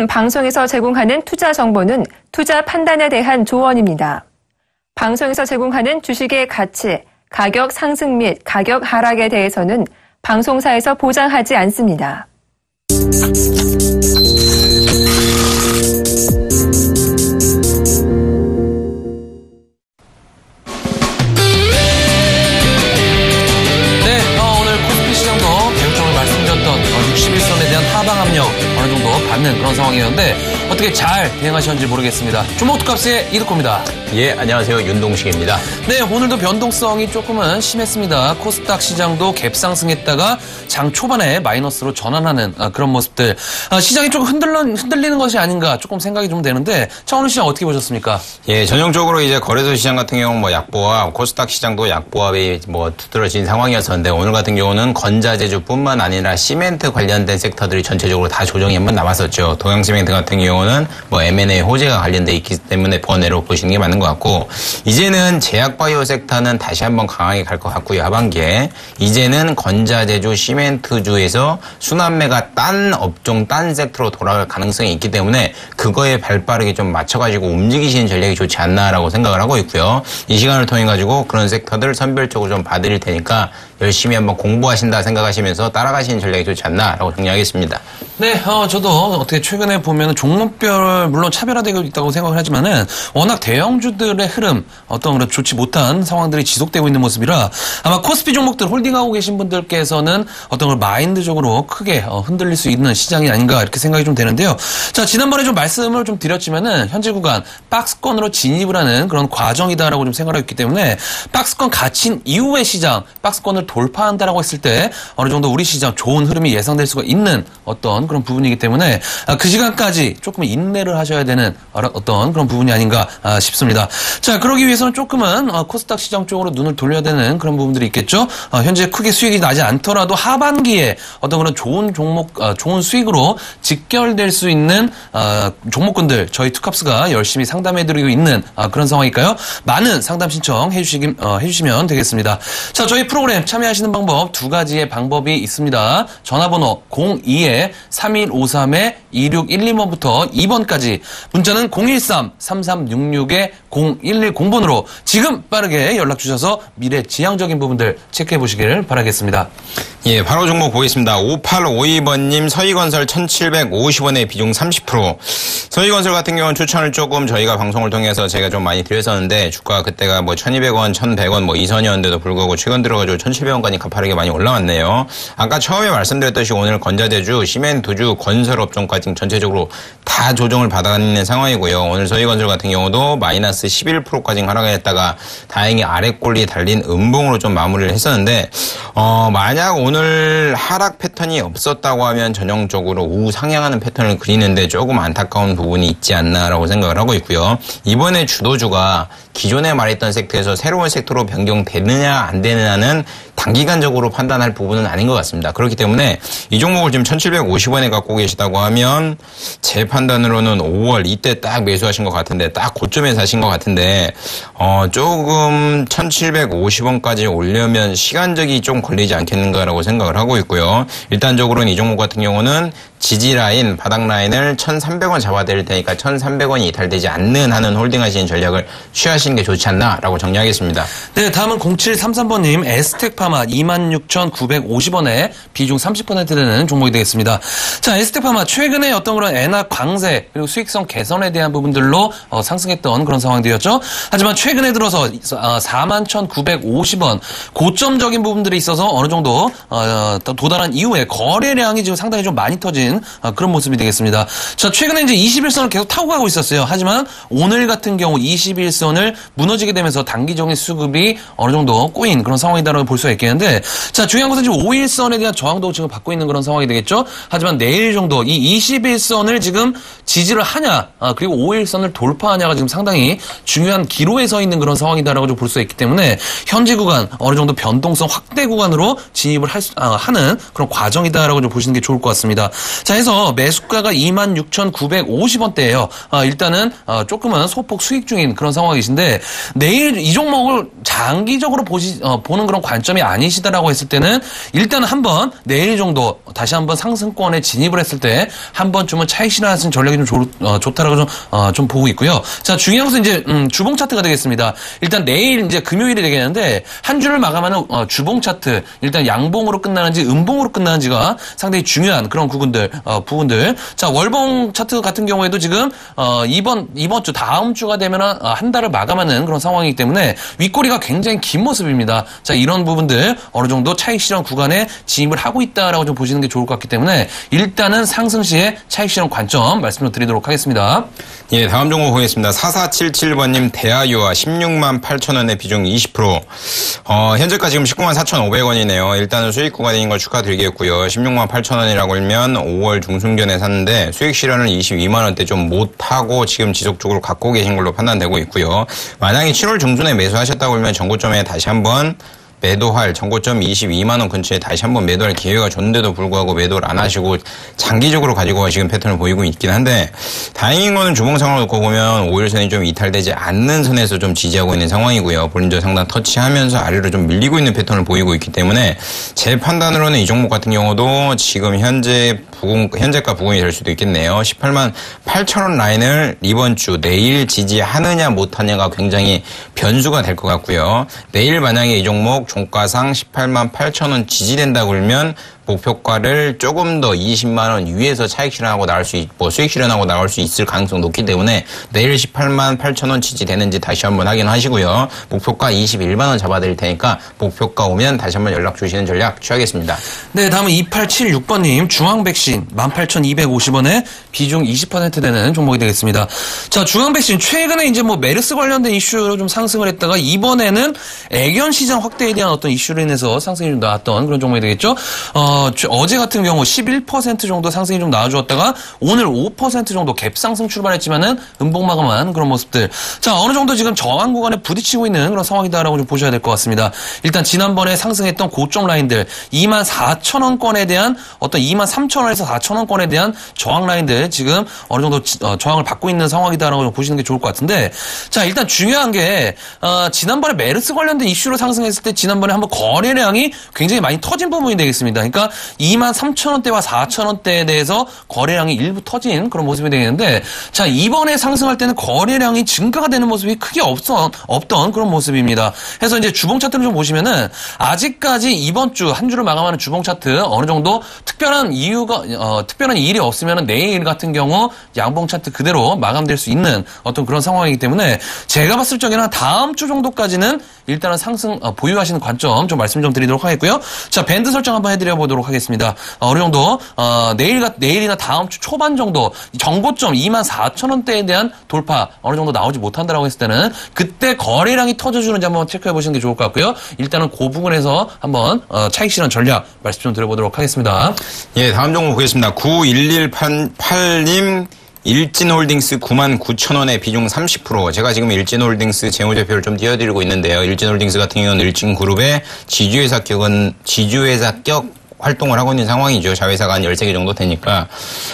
지금 방송에서 제공하는 투자 정보는 투자 판단에 대한 조언입니다. 방송에서 제공하는 주식의 가치, 가격 상승 및 가격 하락에 대해서는 방송사에서 보장하지 않습니다. 하방 압력 어느 정도 받는 그런 상황이었는데 어떻게 잘 대응하셨는지 모르겠습니다. 주목 투캅스의 이득호입니다. 예, 안녕하세요. 윤동식입니다. 네, 오늘도 변동성이 조금은 심했습니다. 코스닥 시장도 갭상승했다가 장 초반에 마이너스로 전환하는 그런 모습들. 시장이 조금 흔들리는 것이 아닌가 조금 생각이 좀 되는데 자, 오늘 시장 어떻게 보셨습니까? 예, 전형적으로 이제 거래소 시장 같은 경우는 뭐 약보합, 코스닥 시장도 약보합이 뭐 두드러진 상황이었었는데 오늘 같은 경우는 건자재주뿐만 아니라 시멘트 관련된 섹터들이 전체적으로 다 조정이 한번 남았었죠. 동양시멘트 같은 경우는 뭐 M&A 호재가 관련돼 있기 때문에 번외로 보시는 게 맞는 것 같고 이제는 제약바이오 섹터는 다시 한번 강하게 갈 것 같고요. 하반기에 이제는 건자재주, 시멘트주에서 순환매가 딴 업종, 딴 섹터로 돌아갈 가능성이 있기 때문에 그거에 발빠르게 좀 맞춰가지고 움직이시는 전략이 좋지 않나라고 생각을 하고 있고요. 이 시간을 통해 가지고 그런 섹터들 선별적으로 좀 봐드릴 테니까 열심히 한번 공부하신다 생각하시면서 따라가시는 전략이 좋지 않나라고 정리하겠습니다. 네, 저도 어떻게 최근에 보면 종목별 물론 차별화되고 있다고 생각을 하지만은 워낙 대형주들의 흐름 어떤 그런 좋지 못한 상황들이 지속되고 있는 모습이라 아마 코스피 종목들 홀딩하고 계신 분들께서는 어떤 걸 마인드적으로 크게 흔들릴 수 있는 시장이 아닌가 이렇게 생각이 좀 되는데요. 자, 지난번에 좀 말씀을 좀 드렸지만은 현재 구간 박스권으로 진입을 하는 그런 과정이다라고 좀 생각을 했기 때문에 박스권 갇힌 이후의 시장, 박스권을 돌파한다라고 했을 때 어느 정도 우리 시장 좋은 흐름이 예상될 수가 있는 어떤 그런 부분이기 때문에 그 시간까지 조금 인내를 하셔야 되는 어떤 그런 부분이 아닌가 싶습니다. 자, 그러기 위해서는 조금은 코스닥 시장 쪽으로 눈을 돌려야 되는 그런 부분들이 있겠죠. 현재 크게 수익이 나지 않더라도 하반기에 어떤 그런 좋은 종목, 좋은 수익으로 직결될 수 있는 종목군들 저희 투캅스가 열심히 상담해드리고 있는 그런 상황이니까요. 많은 상담 신청 해주시면 되겠습니다. 자, 저희 프로그램 참여하시는 방법 두 가지의 방법이 있습니다. 전화번호 02-3153-2612번부터 2번까지 문자는 013-3366-0110번으로 지금 빠르게 연락 주셔서 미래 지향적인 부분들 체크해 보시길 바라겠습니다. 예, 바로 종목 보겠습니다. 5852번님 서희건설 1750원에 비중 30%. 서희건설 같은 경우는 추천을 조금 저희가 방송을 통해서 제가 좀 많이 드렸었는데 주가 그때가 뭐 1200원, 1100원 뭐 이 선이었는데도 불구하고 최근 들어가지고 1700원까지 가파르게 많이 올라왔네요. 아까 처음에 말씀드렸듯이 오늘 건자재주, 시멘트주, 건설업종까지 전체적으로 다 조정을 받아가는 상황이고요. 오늘 서희건설 같은 경우도 마이너스 11%까지 하락했다가 다행히 아래꼴리 달린 음봉으로 좀 마무리를 했었는데 만약 오늘 하락 패턴이 없었다고 하면 전형적으로 우상향하는 패턴을 그리는데 조금 안타까운 부분이 있지 않나라고 생각을 하고 있고요. 이번에 주도주가 기존에 말했던 섹터에서 새로운 섹터로 변경되느냐 안 되느냐는 단기간적으로 판단할 부분은 아닌 것 같습니다. 그렇기 때문에 이 종목을 지금 1750원에 갖고 계시다고 하면 제 판단으로는 5월 이때 딱 매수하신 것 같은데 딱 고점에 사신 것 같은데 조금 1750원까지 오려면 시간적이 좀 걸리지 않겠는가라고 생각을 하고 있고요. 일단적으로는 이 종목 같은 경우는 지지라인, 바닥라인을 1300원 잡아야 될 테니까 1300원이 이탈되지 않는 한은 홀딩하시는 전략을 취하시는 게 좋지 않나라고 정리하겠습니다. 네, 다음은 0733번님 에스텍파마 26,950원에 비중 30% 되는 종목이 되겠습니다. 자, 에스텍파마 최근에 어떤 그런 엔화 강세 그리고 수익성 개선에 대한 부분들로 상승했던 그런 상황들이었죠. 하지만 최근에 들어서 41,950원 고점적인 부분들이 있어서 어느 정도 도달한 이후에 거래량이 지금 상당히 좀 많이 터진 그런 모습이 되겠습니다. 자, 최근에 이제 21선을 계속 타고 가고 있었어요. 하지만 오늘 같은 경우 21선을 무너지게 되면서 단기적인 수급이 어느 정도 꼬인 그런 상황이다라고 볼 수가 있겠는데, 자, 중요한 것은 지금 5일선에 대한 저항도 지금 받고 있는 그런 상황이 되겠죠. 하지만 내일 정도 이 21선을 지금 지지를 하냐, 그리고 5일선을 돌파하냐가 지금 상당히 중요한 기로에 서 있는 그런 상황이다라고 좀 볼 수가 있기 때문에 현재 구간 어느 정도 변동성 확대 구간으로 진입을 하는 그런 과정이다라고 좀 보시는 게 좋을 것 같습니다. 자, 해서 매수가가 26,950원대예요. 일단은 조금은 소폭 수익 중인 그런 상황이신데 있는데 내일 이 종목을 장기적으로 보는 그런 관점이 아니시다라고 했을 때는 일단 한번 내일 정도 다시 한번 상승권에 진입을 했을 때 한 번쯤은 차익 실현하는 전략이 좀 좋다라고 좀 보고 있고요. 자, 중요한 것은 이제 주봉 차트가 되겠습니다. 일단 내일 이제 금요일이 되겠는데 한 주를 마감하는 주봉 차트, 일단 양봉으로 끝나는지 음봉으로 끝나는지가 상당히 중요한 그런 부분들. 자, 월봉 차트 같은 경우에도 지금 이번 주 다음 주가 되면 한 달을 마감하는 그런 상황이기 때문에 윗꼬리가 굉장히 긴 모습입니다. 자, 이런 부분들 어느 정도 차익 실현 구간에 진입을 하고 있다라고 좀 보시는 게 좋을 것 같기 때문에 일단은 상승 시에 차익 실현 관점 말씀 좀 드리도록 하겠습니다. 예, 다음 종목 보겠습니다. 4477번님 대하유와 16만 8천 원의 비중 20%. 현재가 지금 19만 4,500원이네요. 일단은 수익 구간인 걸 축하드리겠고요. 16만 8천 원이라고 하면 5월 중순견에 샀는데 수익 실현을 22만 원대 좀 못하고 지금 지속적으로 갖고 계신 걸로 판단되고 있고요. 만약에 7월 중순에 매수하셨다고 하면 정고점에 다시 한번 매도할 정고점 22만 원 근처에 다시 한번 매도할 기회가 줬는데도 불구하고 매도를 안 하시고 장기적으로 가지고 가시는 패턴을 보이고 있긴 한데 다행인 거는 주봉상으로 놓고 보면 5일선이 좀 이탈되지 않는 선에서 좀 지지하고 있는 상황이고요. 본인도 상당 터치하면서 아래로 좀 밀리고 있는 패턴을 보이고 있기 때문에 제 판단으로는 이 종목 같은 경우도 지금 현재가 부근이 될 수도 있겠네요. 18만 8천 원 라인을 이번 주 내일 지지하느냐 못하느냐가 굉장히 변수가 될 것 같고요. 내일 만약에 이 종목 종가상 18만 8천 원 지지된다고 그러면 목표가를 조금 더 20만 원 위에서 차익 실현하고 수익 실현하고 나올 수 있을 가능성이 높기 때문에 내일 18만 8천 원 지지되는지 다시 한번 확인하시고요. 목표가 21만 원 잡아드릴 테니까 목표가 오면 다시 한번 연락 주시는 전략 취하겠습니다. 네, 다음은 2876번님 중앙백신 18,250원에 비중 20% 되는 종목이 되겠습니다. 자, 중앙백신 최근에 이제 뭐 메르스 관련된 이슈로 좀 상승을 했다가 이번에는 애견 시장 확대에 대한 어떤 이슈로 인해서 상승이 좀 나왔던 그런 종목이 되겠죠. 어제 같은 경우 11% 정도 상승이 좀 나와주었다가 오늘 5% 정도 갭상승 출발했지만은 음봉 마감한 그런 모습들. 자, 어느 정도 지금 저항 구간에 부딪히고 있는 그런 상황이다라고 좀 보셔야 될 것 같습니다. 일단 지난번에 상승했던 고점 라인들 24,000원권에 대한 어떤 23,000원에서 4,000원권에 대한 저항 라인들 지금 어느 정도 저항을 받고 있는 상황이다라고 좀 보시는 게 좋을 것 같은데 자, 일단 중요한 게 지난번에 메르스 관련된 이슈로 상승했을 때 지난번에 한번 거래량이 굉장히 많이 터진 부분이 되겠습니다. 그러니까 23,000원대와 4,000원대에 대해서 거래량이 일부 터진 그런 모습이 되겠는데 자, 이번에 상승할 때는 거래량이 증가가 되는 모습이 크게 없던 그런 모습입니다. 그래서 이제 주봉 차트를 좀 보시면은 아직까지 이번 주 한 주를 마감하는 주봉 차트 어느 정도 특별한 일이 없으면은 내일 같은 경우 양봉 차트 그대로 마감될 수 있는 어떤 그런 상황이기 때문에 제가 봤을 적에는 다음 주 정도까지는 일단은 상승 보유하시는 관점 좀 말씀 좀 드리도록 하겠고요. 자, 밴드 설정 한번 해드려 보도록 하겠습니다. 어느 정도 내일이나 다음 주 초반 정도 정고점 24,000원대에 대한 돌파 어느 정도 나오지 못한다라고 했을 때는 그때 거래량이 터져주는지 한번 체크해 보시는 게 좋을 것 같고요. 일단은 그 부분에서 한번 차익 실현 전략 말씀 좀 드려보도록 하겠습니다. 예, 다음 종목 보겠습니다. 9118님 일진홀딩스 99,000원에 비중 30%. 제가 지금 일진홀딩스 재무제표를 좀 띄워드리고 있는데요. 일진홀딩스 같은 경우는 일진그룹의 지주회사격 활동을 하고 있는 상황이죠. 자회사가 한 13개 정도 되니까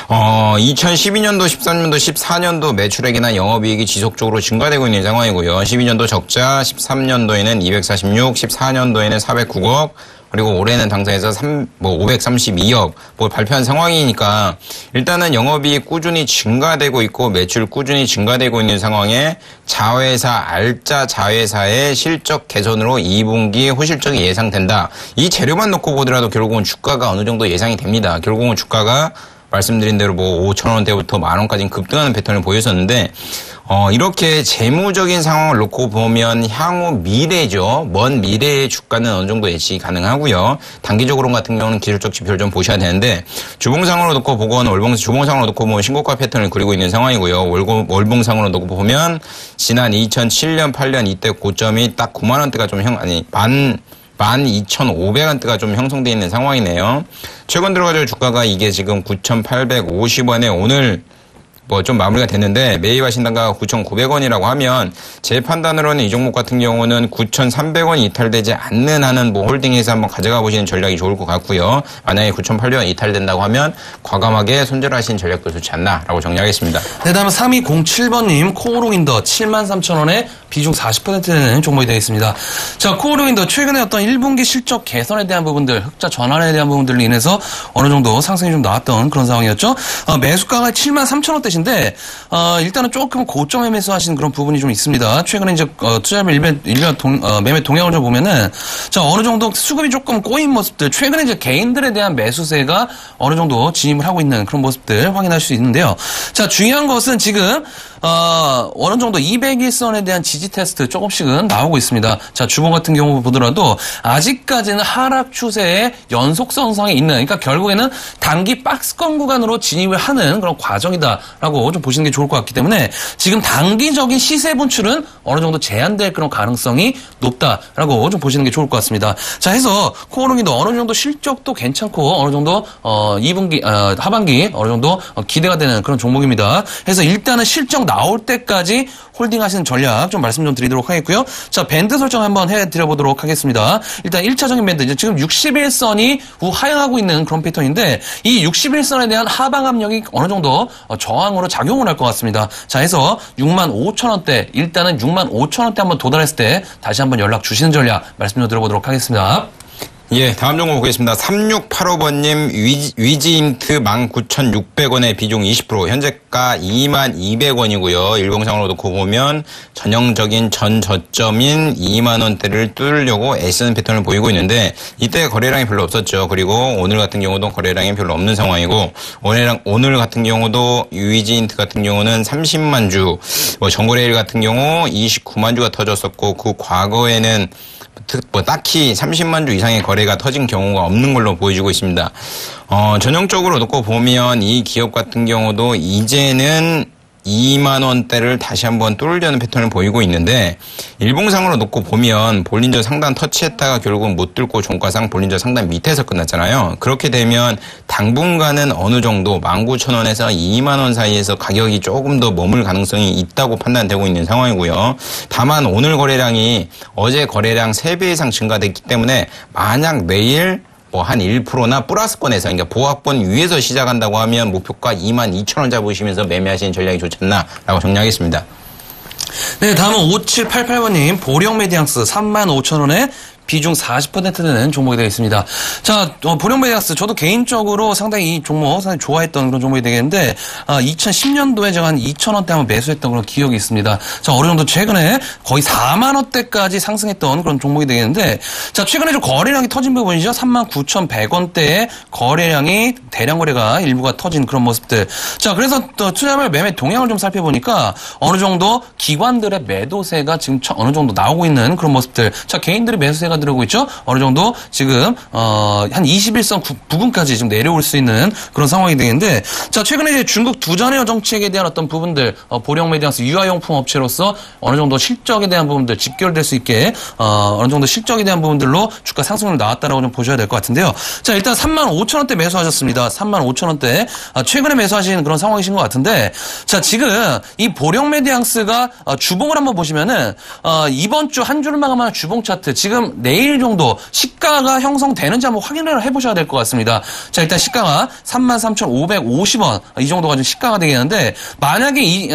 2012년도, 13년도, 14년도 매출액이나 영업이익이 지속적으로 증가되고 있는 상황이고요. 12년도 적자, 13년도에는 246, 14년도에는 409억, 그리고 올해는 당사에서 532억 발표한 상황이니까 일단은 영업이익 꾸준히 증가되고 있고 매출 꾸준히 증가되고 있는 상황에 알짜 자회사의 실적 개선으로 2분기 호실적이 예상된다. 이 재료만 놓고 보더라도 결국은 주가가 어느 정도 예상이 됩니다. 결국은 주가가 말씀드린 대로 5,000원대부터 만원까지 급등하는 패턴을 보였었는데 이렇게 재무적인 상황을 놓고 보면 향후 미래죠. 먼 미래의 주가는 어느 정도 예측이 가능하고요. 단기적으로 같은 경우는 기술적 지표를 좀 보셔야 되는데 주봉상으로 놓고 보거나 주봉상으로 놓고 보면 신고가 패턴을 그리고 있는 상황이고요. 월봉상으로 놓고 보면 지난 2007년, 8년 이때 고점이 딱 9만 원대가 좀 12,500원대가 좀 형성되어 있는 상황이네요. 최근 들어가지고 주가가 이게 지금 9,850원에 오늘 뭐 좀 마무리가 됐는데 매입하신 단가가 9,900원이라고 하면 제 판단으로는 이 종목 같은 경우는 9,300원이 이탈되지 않는 한은 뭐 홀딩해서 한번 가져가 보시는 전략이 좋을 것 같고요. 만약에 9,800원 이탈된다고 하면 과감하게 손절하시는 전략도 좋지 않나라고 정리하겠습니다. 네, 다음은 3207번님 코오롱인더 73,000원에 비중 40% 되는 종목이 되겠습니다. 자, 코오롱인더 최근에 어떤 1분기 실적 개선에 대한 부분들, 흑자 전환에 대한 부분들로 인해서 어느 정도 상승이 좀 나왔던 그런 상황이었죠. 매수가가 73,000원대신데 일단은 조금 고점에 매수하신 그런 부분이 좀 있습니다. 최근에 이제 투자별 매매 동향을 좀 보면은 자, 어느 정도 수급이 조금 꼬인 모습들, 최근에 이제 개인들에 대한 매수세가 어느 정도 진입을 하고 있는 그런 모습들 확인할 수 있는데요. 자, 중요한 것은 지금 어느 정도 200일선에 대한 지지 테스트 조금씩은 나오고 있습니다. 자, 주봉 같은 경우 보더라도 아직까지는 하락 추세의 연속성상에 있는, 그러니까 결국에는 단기 박스권 구간으로 진입을 하는 그런 과정이다라고 좀 보시는 게 좋을 것 같기 때문에 지금 단기적인 시세 분출은 어느 정도 제한될 그런 가능성이 높다라고 좀 보시는 게 좋을 것 같습니다. 자, 해서 코오롱이도 어느 정도 실적도 괜찮고 어느 정도 2분기 하반기 어느 정도 기대가 되는 그런 종목입니다. 그래서 일단은 실적 나올 때까지 홀딩하시는 전략 좀 말씀 좀 드리도록 하겠고요. 자, 밴드 설정 한번 해드려보도록 하겠습니다. 일단 1차적인 밴드, 이제 지금 61선이 우하향하고 있는 그런 패턴인데 이 61선에 대한 하방 압력이 어느 정도 저항으로 작용을 할 것 같습니다. 자, 해서 65,000원대, 일단은 65,000원대 한번 도달했을 때 다시 한번 연락 주시는 전략 말씀 좀 들어보도록 하겠습니다. 예, 다음 종목 보겠습니다. 3685번님 위지인트 19,600원에 비중 20%, 현재가 22,200원이고요. 일봉상으로 놓고 보면 전형적인 전 저점인 2만원대를 뚫으려고 애쓰는 패턴을 보이고 있는데 이때 거래량이 별로 없었죠. 그리고 오늘 같은 경우도 거래량이 별로 없는 상황이고 오늘 같은 경우도 위지인트 같은 경우는 30만 주, 정거래일 같은 경우 29만 주가 터졌었고 그 과거에는 딱히 30만 주 이상의 거래가 터진 경우가 없는 걸로 보여지고 있습니다. 전형적으로 놓고 보면 이 기업 같은 경우도 이제는 2만 원대를 다시 한번 뚫으려는 패턴을 보이고 있는데 일봉상으로 놓고 보면 볼린저 상단 터치했다가 결국은 못 뚫고 종가상 볼린저 상단 밑에서 끝났잖아요. 그렇게 되면 당분간은 어느 정도 19,000원에서 2만 원 사이에서 가격이 조금 더 머물 가능성이 있다고 판단되고 있는 상황이고요. 다만 오늘 거래량이 어제 거래량 3배 이상 증가됐기 때문에 만약 내일 한 1%나 플러스권에서, 그러니까 보합권 위에서 시작한다고 하면 목표가 22,000원 잡으시면서 매매하시는 전략이 좋지 않나라고 정리하겠습니다. 네, 다음은 5788번님 보령메디앙스 35,000원에 비중 40% 되는 종목이 되겠습니다. 자, 보령메디앙스 저도 개인적으로 상당히 이 종목 상당히 좋아했던 그런 종목이 되겠는데 2010년도에 제가 한 2,000원대 한번 매수했던 그런 기억이 있습니다. 자, 어느 정도 최근에 거의 4만 원대까지 상승했던 그런 종목이 되겠는데 자, 최근에 좀 거래량이 터진 부분이죠. 39,100원대의 거래량이 대량 거래가 일부가 터진 그런 모습들. 자, 그래서 또 투자별 매매 동향을 좀 살펴보니까 어느 정도 기관들의 매도세가 지금 어느 정도 나오고 있는 그런 모습들. 자, 개인들의 매수세가 들어오고 있죠. 어느 정도 지금 한 21선 부근까지 좀 내려올 수 있는 그런 상황이 되겠는데 자, 최근에 이제 중국 두전해어 정책에 대한 어떤 부분들 보령메디앙스 유아용품 업체로서 어느 정도 실적에 대한 부분들 집결될 수 있게 어느 정도 실적에 대한 부분들로 주가 상승률 나왔다라고 좀 보셔야 될 것 같은데요. 자, 일단 35,000원대 매수하셨습니다. 35,000원대 최근에 매수하신 그런 상황이신 것 같은데 자, 지금 이 보령메디앙스가 주봉을 한번 보시면은 이번 주 한 주를 마감하는 주봉 차트 지금 내일 정도 시가가 형성되는지 한번 확인을 해보셔야 될 것 같습니다. 자, 일단 시가가 33,550원 이 정도가 좀 시가가 되겠는데 만약에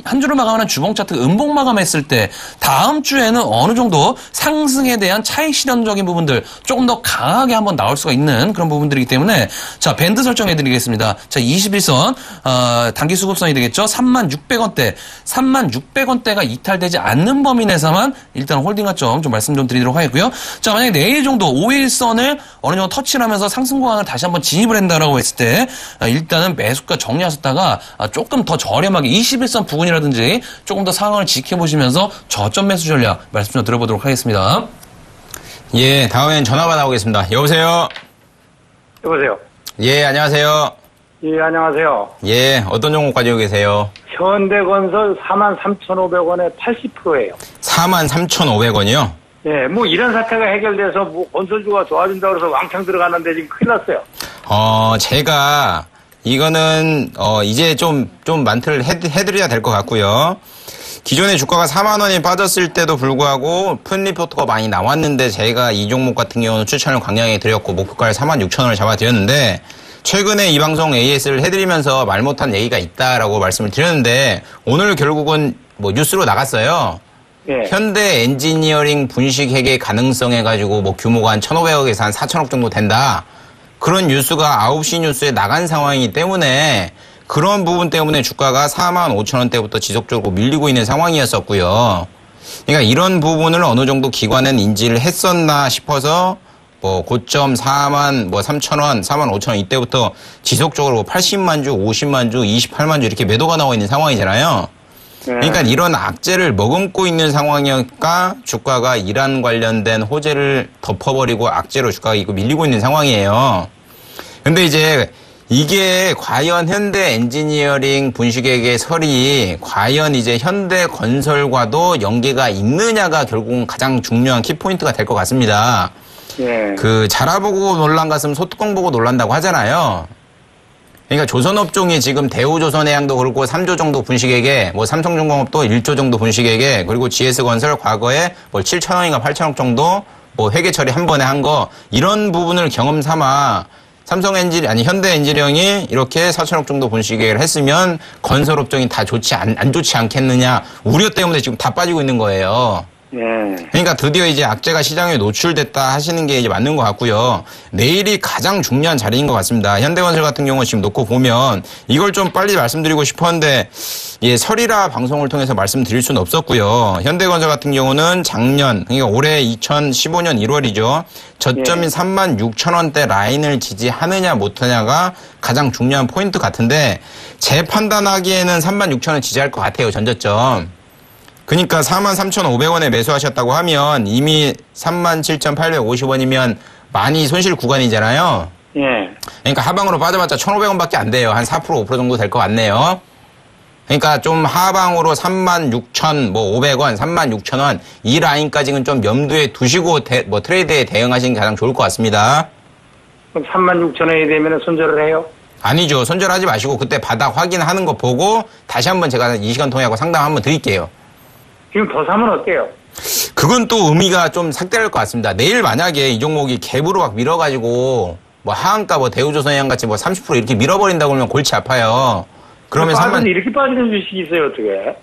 한 주를 마감하는 주봉 차트 음봉 마감했을 때 다음 주에는 어느 정도 상승에 대한 차익 실현적인 부분들 조금 더 강하게 한번 나올 수가 있는 그런 부분들이기 때문에 자, 밴드 설정해드리겠습니다. 자, 21선 단기 수급선이 되겠죠. 36,600원대 36,600원대가 이탈되지 않는 범위 내에서만 일단 홀딩 가점 좀 말씀 좀 드리도록 하겠고요. 자, 만약에 내일 정도 5일선을 어느 정도 터치를 하면서 상승 구간을 다시 한번 진입을 한다라고 했을 때 일단은 매수가 정리하셨다가 조금 더 저렴하게 21선 부근이라든지 조금 더 상황을 지켜보시면서 저점 매수 전략 말씀 좀 들어보도록 하겠습니다. 예, 다음엔 전화가 나오겠습니다. 여보세요? 여보세요? 예, 안녕하세요. 예, 안녕하세요. 예, 어떤 종목 가지고 계세요? 현대건설 43,500원에 80%예요. 43,500원이요? 예, 뭐 이런 사태가 해결돼서 뭐 건설주가 좋아진다고 해서 왕창 들어갔는데 지금 큰일 났어요. 제가 이거는 이제 좀 만트를 해드려야 될 것 같고요. 기존에 주가가 4만 원이 빠졌을 때도 불구하고 푼 리포트가 많이 나왔는데 제가 이 종목 같은 경우는 추천을 강력하게 드렸고 목표가를 46,000원을 잡아드렸는데 최근에 이 방송 AS를 해드리면서 말 못한 얘기가 있다라고 말씀을 드렸는데 오늘 결국은 뭐 뉴스로 나갔어요. 예. 현대 엔지니어링 분식 회계 가능성 해가지고 뭐 규모가 한 1,500억에서 한 4,000억 정도 된다. 그런 뉴스가 9시 뉴스에 나간 상황이기 때문에 그런 부분 때문에 주가가 45,000원대부터 지속적으로 밀리고 있는 상황이었었고요. 그러니까 이런 부분을 어느 정도 기관은 인지를 했었나 싶어서 뭐 고점 43,000원, 45,000원 이때부터 지속적으로 80만 주, 50만 주, 28만 주 이렇게 매도가 나와 있는 상황이잖아요. 그러니까 이런 악재를 머금고 있는 상황이니까 주가가 이란 관련된 호재를 덮어버리고 악재로 주가가 이거 밀리고 있는 상황이에요. 근데 이제 이게 과연 현대 엔지니어링 분식회계 설이 과연 이제 현대 건설과도 연계가 있느냐가 결국은 가장 중요한 키포인트가 될 것 같습니다. 예. 그 자라보고 놀란 가슴 소뚜껑 보고 놀란다고 하잖아요. 그러니까 조선업종이 지금 대우조선해양도 그렇고 3조 정도 분식회계, 뭐 삼성중공업도 1조 정도 분식회계, 그리고 GS건설 과거에 뭐 7천억인가 8천억 정도 뭐 회계 처리 한 번에 한 거 이런 부분을 경험 삼아 현대 엔지니어링이 이렇게 4천억 정도 분식회계를 했으면 건설업종이 다 안 좋지 않겠느냐 우려 때문에 지금 다 빠지고 있는 거예요. 예. 그러니까 드디어 이제 악재가 시장에 노출됐다 하시는 게 이제 맞는 것 같고요. 내일이 가장 중요한 자리인 것 같습니다. 현대건설 같은 경우 지금 놓고 보면 이걸 좀 빨리 말씀드리고 싶었는데 예, 설이라 방송을 통해서 말씀드릴 수는 없었고요. 현대건설 같은 경우는 작년 그러니까 올해 2015년 1월이죠. 저점인 36,000원대 라인을 지지하느냐 못하냐가 가장 중요한 포인트 같은데 제 판단하기에는 36,000원 지지할 것 같아요. 전저점. 그러니까 43,500원에 매수하셨다고 하면 이미 37,850원이면 많이 손실 구간이잖아요. 예. 그러니까 하방으로 빠져봤자 1,500원밖에 안 돼요. 한 4% 5% 정도 될 것 같네요. 그러니까 좀 하방으로 36,500원, 36,000원 이 라인까지는 좀 염두에 두시고 트레이드에 대응하시는 게 가장 좋을 것 같습니다. 그럼 36,000원이 되면 손절을 해요? 아니죠. 손절하지 마시고 그때 바닥 확인하는 거 보고 다시 한번 제가 이 시간 통해 상담 한번 드릴게요. 지금 더 사면 어때요? 그건 또 의미가 좀 삭달할 것 같습니다. 내일 만약에 이 종목이 갭으로 막 밀어가지고 뭐 하한가 뭐 대우조선해양 같이 뭐 30% 이렇게 밀어버린다고 하면 골치 아파요. 그러면 이렇게 빠지는 주식이 있어요, 어떻게?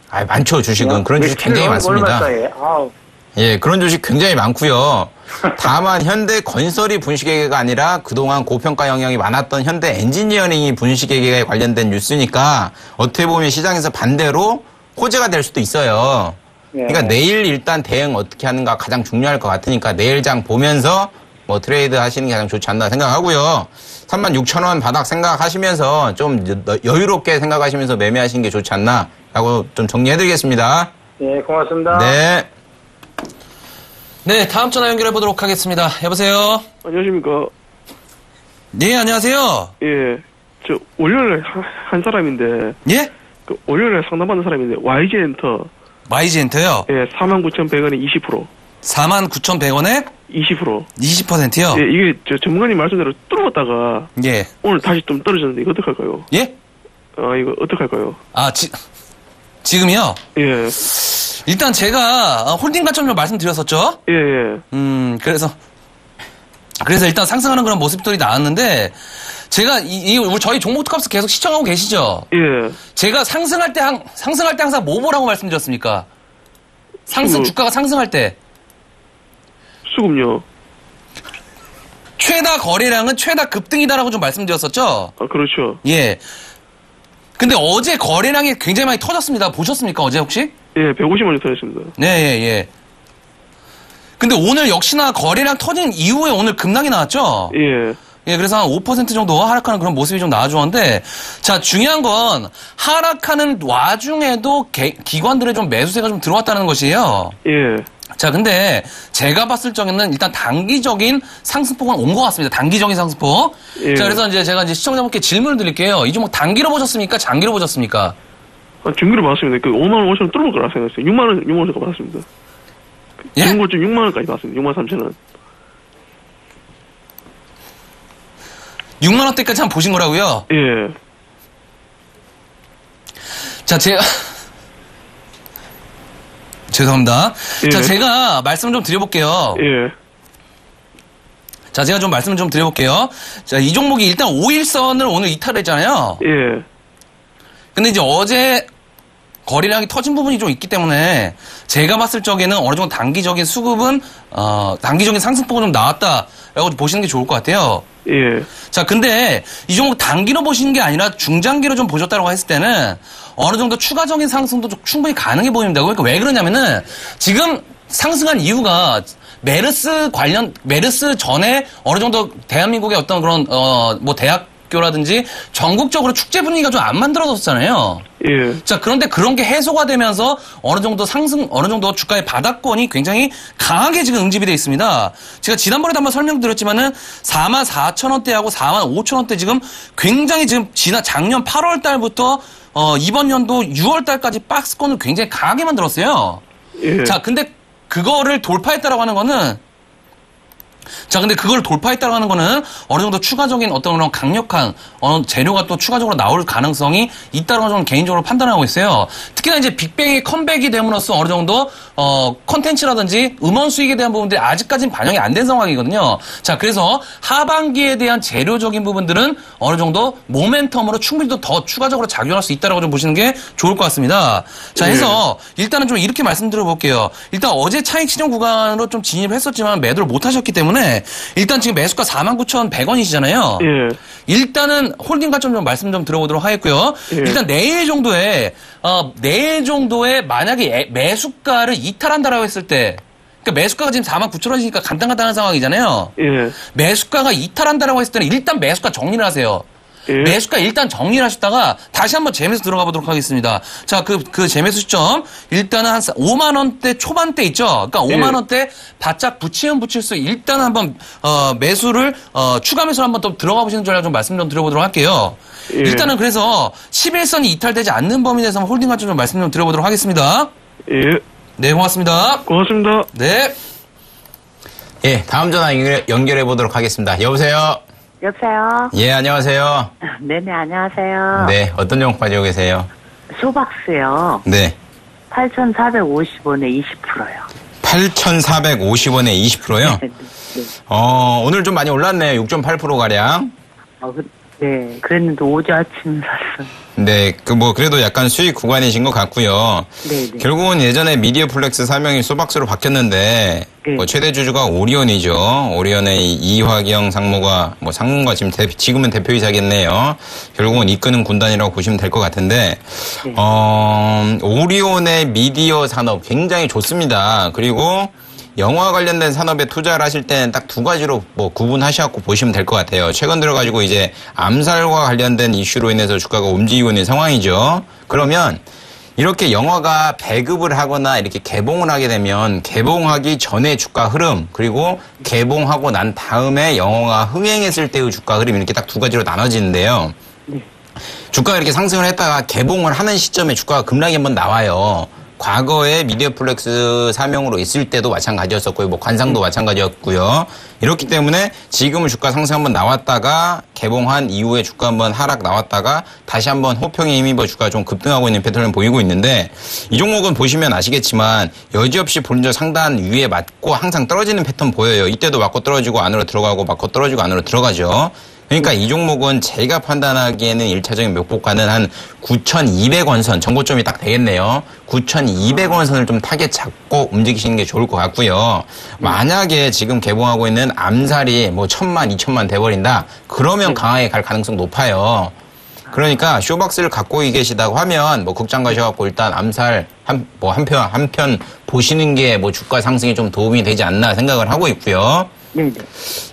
아, 많죠, 주식은. 그런 주식 굉장히 많습니다. 예, 그런 주식 굉장히 많고요. 다만 현대 건설이 분식회계가 아니라 그동안 고평가 영향이 많았던 현대 엔지니어링이 분식회계에 관련된 뉴스니까 어떻게 보면 시장에서 반대로 호재가 될 수도 있어요. 그러니까 내일 일단 대응 어떻게 하는가 가장 중요할 것 같으니까 내일장 보면서 뭐 트레이드 하시는 게 가장 좋지 않나 생각하고요. 36,000원 바닥 생각하시면서 좀 여유롭게 생각하시면서 매매하시는 게 좋지 않나라고 좀 정리해드리겠습니다. 네, 고맙습니다. 네. 네, 다음 전화 연결해 보도록 하겠습니다. 여보세요? 안녕하십니까. 네, 안녕하세요. 예. 저, 월요일에 한 사람인데, 예? 그 월요일에 상담받는 사람인데, YG엔터. YG엔터요? 예, 49,100원에 20%. 49,100원에? 20%. 20%요? 예, 이게 저 전문가님 말씀대로 뚫었다가, 예. 오늘 다시 좀 떨어졌는데, 이거 어떡할까요? 예? 이거 어떡할까요? 아, 지금이요? 예. 일단 제가 홀딩 관점으로 말씀드렸었죠? 예, 예. 그래서 일단 상승하는 그런 모습들이 나왔는데, 제가 저희 종목 특합스 계속 시청하고 계시죠? 예. 제가 상승할 때 항상 뭐 보라고 말씀드렸습니까? 주가가 상승할 때. 수급요. 최다 거래량은 최다 급등이다라고 좀 말씀드렸었죠? 아, 그렇죠. 예. 근데 어제 거래량이 굉장히 많이 터졌습니다. 보셨습니까? 어제 혹시? 예, 150만 원 터졌습니다. 네, 예. 근데 오늘 역시나 거래량 터진 이후에 오늘 급락이 나왔죠? 예. 예, 그래서 한 5% 정도 하락하는 그런 모습이 좀 나와주었는데, 자, 중요한 건 하락하는 와중에도 기관들의 좀 매수세가 좀 들어왔다는 것이에요. 예. 자, 근데 제가 봤을 적에는 일단 단기적인 상승폭은 온 것 같습니다. 단기적인 상승폭. 예. 자, 그래서 제가 시청자분께 질문을 드릴게요. 이 종목 단기로 보셨습니까? 장기로 보셨습니까? 중기로 봤습니다. 그 5만 5천 원 뚫을 거라 생각했어요. 6만 원까지 받았습니다. 예? 중고점 6만 원까지 받았습니다. 6만 3천 원. 6만 원대까지 한번 보신 거라고요? 예. 자, 죄송합니다. 예. 자, 제가 말씀 좀 드려볼게요. 예. 자, 제가 좀 말씀 좀 드려볼게요. 자, 이 종목이 일단 5일선을 오늘 이탈했잖아요. 예. 근데 이제 어제 거래량이 터진 부분이 좀 있기 때문에 제가 봤을 적에는 어느 정도 단기적인 수급은, 단기적인 상승폭은 좀 나왔다라고 보시는 게 좋을 것 같아요. 예. 자, 근데 이 종목 단기로 보시는 게 아니라 중장기로 좀 보셨다고 했을 때는 어느 정도 추가적인 상승도 좀 충분히 가능해 보입니다. 그러니까 왜 그러냐면은 지금 상승한 이유가 메르스 전에 어느 정도 대한민국의 어떤 그런, 대학교라든지 전국적으로 축제 분위기가 좀 안 만들어졌잖아요. 예. 자, 그런데 그런 게 해소가 되면서 어느 정도 주가의 바닥권이 굉장히 강하게 지금 응집이 되어 있습니다. 제가 지난번에도 한번 설명드렸지만은 44,000원대하고 45,000원대 지금 굉장히 지금 작년 8월 달부터 이번 연도 6월 달까지 박스권을 굉장히 강하게 만들었어요. 예. 자, 근데 그거를 돌파했다라고 하는 거는 근데 그걸 돌파했다고 하는 거는 어느 정도 추가적인 어떤 그런 강력한 재료가 또 추가적으로 나올 가능성이 있다고 저는 개인적으로 판단하고 있어요. 특히나 이제 빅뱅이 컴백이 됨으로써 어느 정도 콘텐츠라든지 음원 수익에 대한 부분들이 아직까지는 반영이 안 된 상황이거든요. 자, 그래서 하반기에 대한 재료적인 부분들은 어느 정도 모멘텀으로 충분히 더 추가적으로 작용할 수 있다고 좀 보시는 게 좋을 것 같습니다. 자, 해서 일단은 좀 이렇게 말씀드려 볼게요. 일단 어제 차익 실현 구간으로 좀 진입을 했었지만 매도를 못 하셨기 때문에 일단 지금 매수가 49,100원이시잖아요. 예. 일단은 홀딩 가점 좀 말씀 좀 들어보도록 하겠고요. 예. 일단 내일 정도에 만약에 매수가를 이탈한다라고 했을 때, 그러니까 매수가가 지금 49,000원이니까 간단한 상황이잖아요. 예. 매수가가 이탈한다라고 했을 때는 일단 매수가 정리를 하세요. 예. 매수가 일단 정리를 하셨다가 다시 한번 재매수 들어가 보도록 하겠습니다. 자, 그 재매수 시점 일단은 한 5만 원대 초반대 있죠. 그러니까 5만 원대 바짝 붙이면 붙일수록 일단 한번 매수를 추가 매수를 한번 또 들어가 보시는 전략 좀 말씀 좀 드려보도록 할게요. 예. 일단은 그래서 11선이 이탈되지 않는 범위 내에서 홀딩 가점 좀 말씀 좀 드려보도록 하겠습니다. 예. 네, 고맙습니다. 고맙습니다. 네. 예, 다음 전화 연결해 보도록 하겠습니다. 여보세요? 여보세요? 예, 안녕하세요. 네네, 안녕하세요. 네, 어떤 종목 가지고 계세요? 쇼박스요. 네. 8,450원에 20%요. 8,450원에 20%요? 네, 네. 오늘 좀 많이 올랐네요. 6.8%가량. 네, 그랬는데 어제 아침에 샀어요. 네, 그래도 약간 수익 구간이신 것 같고요. 네네. 결국은 예전에 미디어플렉스 사명이 소박스로 바뀌었는데, 네. 최대 주주가 오리온이죠. 오리온의 이화경 상무가, 상무가 지금은 대표이사겠네요. 결국은 이끄는 군단이라고 보시면 될 것 같은데, 네. 오리온의 미디어 산업 굉장히 좋습니다. 그리고 영화 관련된 산업에 투자를 하실 때는 딱 두 가지로 구분하셔갖고 보시면 될 것 같아요. 최근 들어가지고 이제 암살과 관련된 이슈로 인해서 주가가 움직이고 있는 상황이죠. 그러면 이렇게 영화가 배급을 하거나 이렇게 개봉을 하게 되면 개봉하기 전에 주가 흐름, 그리고 개봉하고 난 다음에 영화가 흥행했을 때의 주가 흐름, 이렇게 딱 두 가지로 나눠지는데요. 네. 주가가 이렇게 상승을 했다가 개봉을 하는 시점에 주가가 급락이 한번 나와요. 과거에 미디어플렉스 사명으로 있을 때도 마찬가지였었고요. 관상도 마찬가지였고요. 이렇기 때문에 지금은 주가 상승 한번 나왔다가 개봉한 이후에 주가 한번 하락 나왔다가 다시 한번 호평에 힘입어 주가가 좀 급등하고 있는 패턴을 보이고 있는데, 이 종목은 보시면 아시겠지만 여지없이 본전 상단 위에 맞고 항상 떨어지는 패턴 보여요. 이때도 맞고 떨어지고 안으로 들어가고 맞고 떨어지고 안으로 들어가죠. 그러니까 이 종목은 제가 판단하기에는 1차적인 목표가는 한 9,200원 선, 정고점이 딱 되겠네요. 9,200원 선을 좀 타겟 잡고 움직이시는 게 좋을 것 같고요. 만약에 지금 개봉하고 있는 암살이 1,000만, 2,000만 돼버린다, 그러면 강하게 갈 가능성 높아요. 그러니까 쇼박스를 갖고 계시다고 하면 극장 가셔갖고 일단 암살 한 편 보시는 게 주가 상승에 좀 도움이 되지 않나 생각을 하고 있고요. 네네.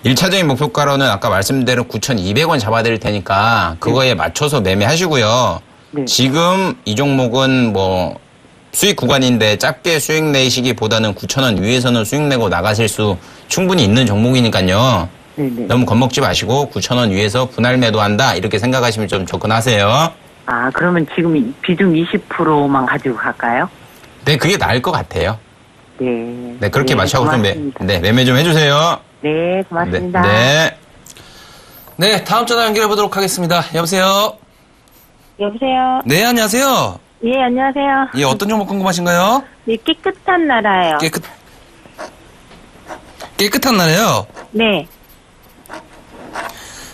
1차적인 목표가로는 아까 말씀대로 9,200원 잡아드릴 테니까 그거에 맞춰서 매매하시고요. 네. 지금 이 종목은 수익 구간인데 짧게 수익 내시기보다는 9,000원 위에서는 수익 내고 나가실 수 충분히 있는 종목이니까요. 네네. 너무 겁먹지 마시고 9,000원 위에서 분할 매도한다, 이렇게 생각하시면 좀 접근하세요. 아, 그러면 지금 비중 20%만 가지고 갈까요? 네, 그게 나을 것 같아요. 네. 네, 그렇게 맞춰서 좀 고맙습니다. 매매 좀 해주세요. 네, 고맙습니다. 네. 네, 다음 전화 연결해 보도록 하겠습니다. 여보세요? 여보세요? 네, 안녕하세요. 예, 안녕하세요. 예, 어떤 종목 궁금하신가요? 네, 깨끗한 나라예요. 깨끗한 나라요? 네.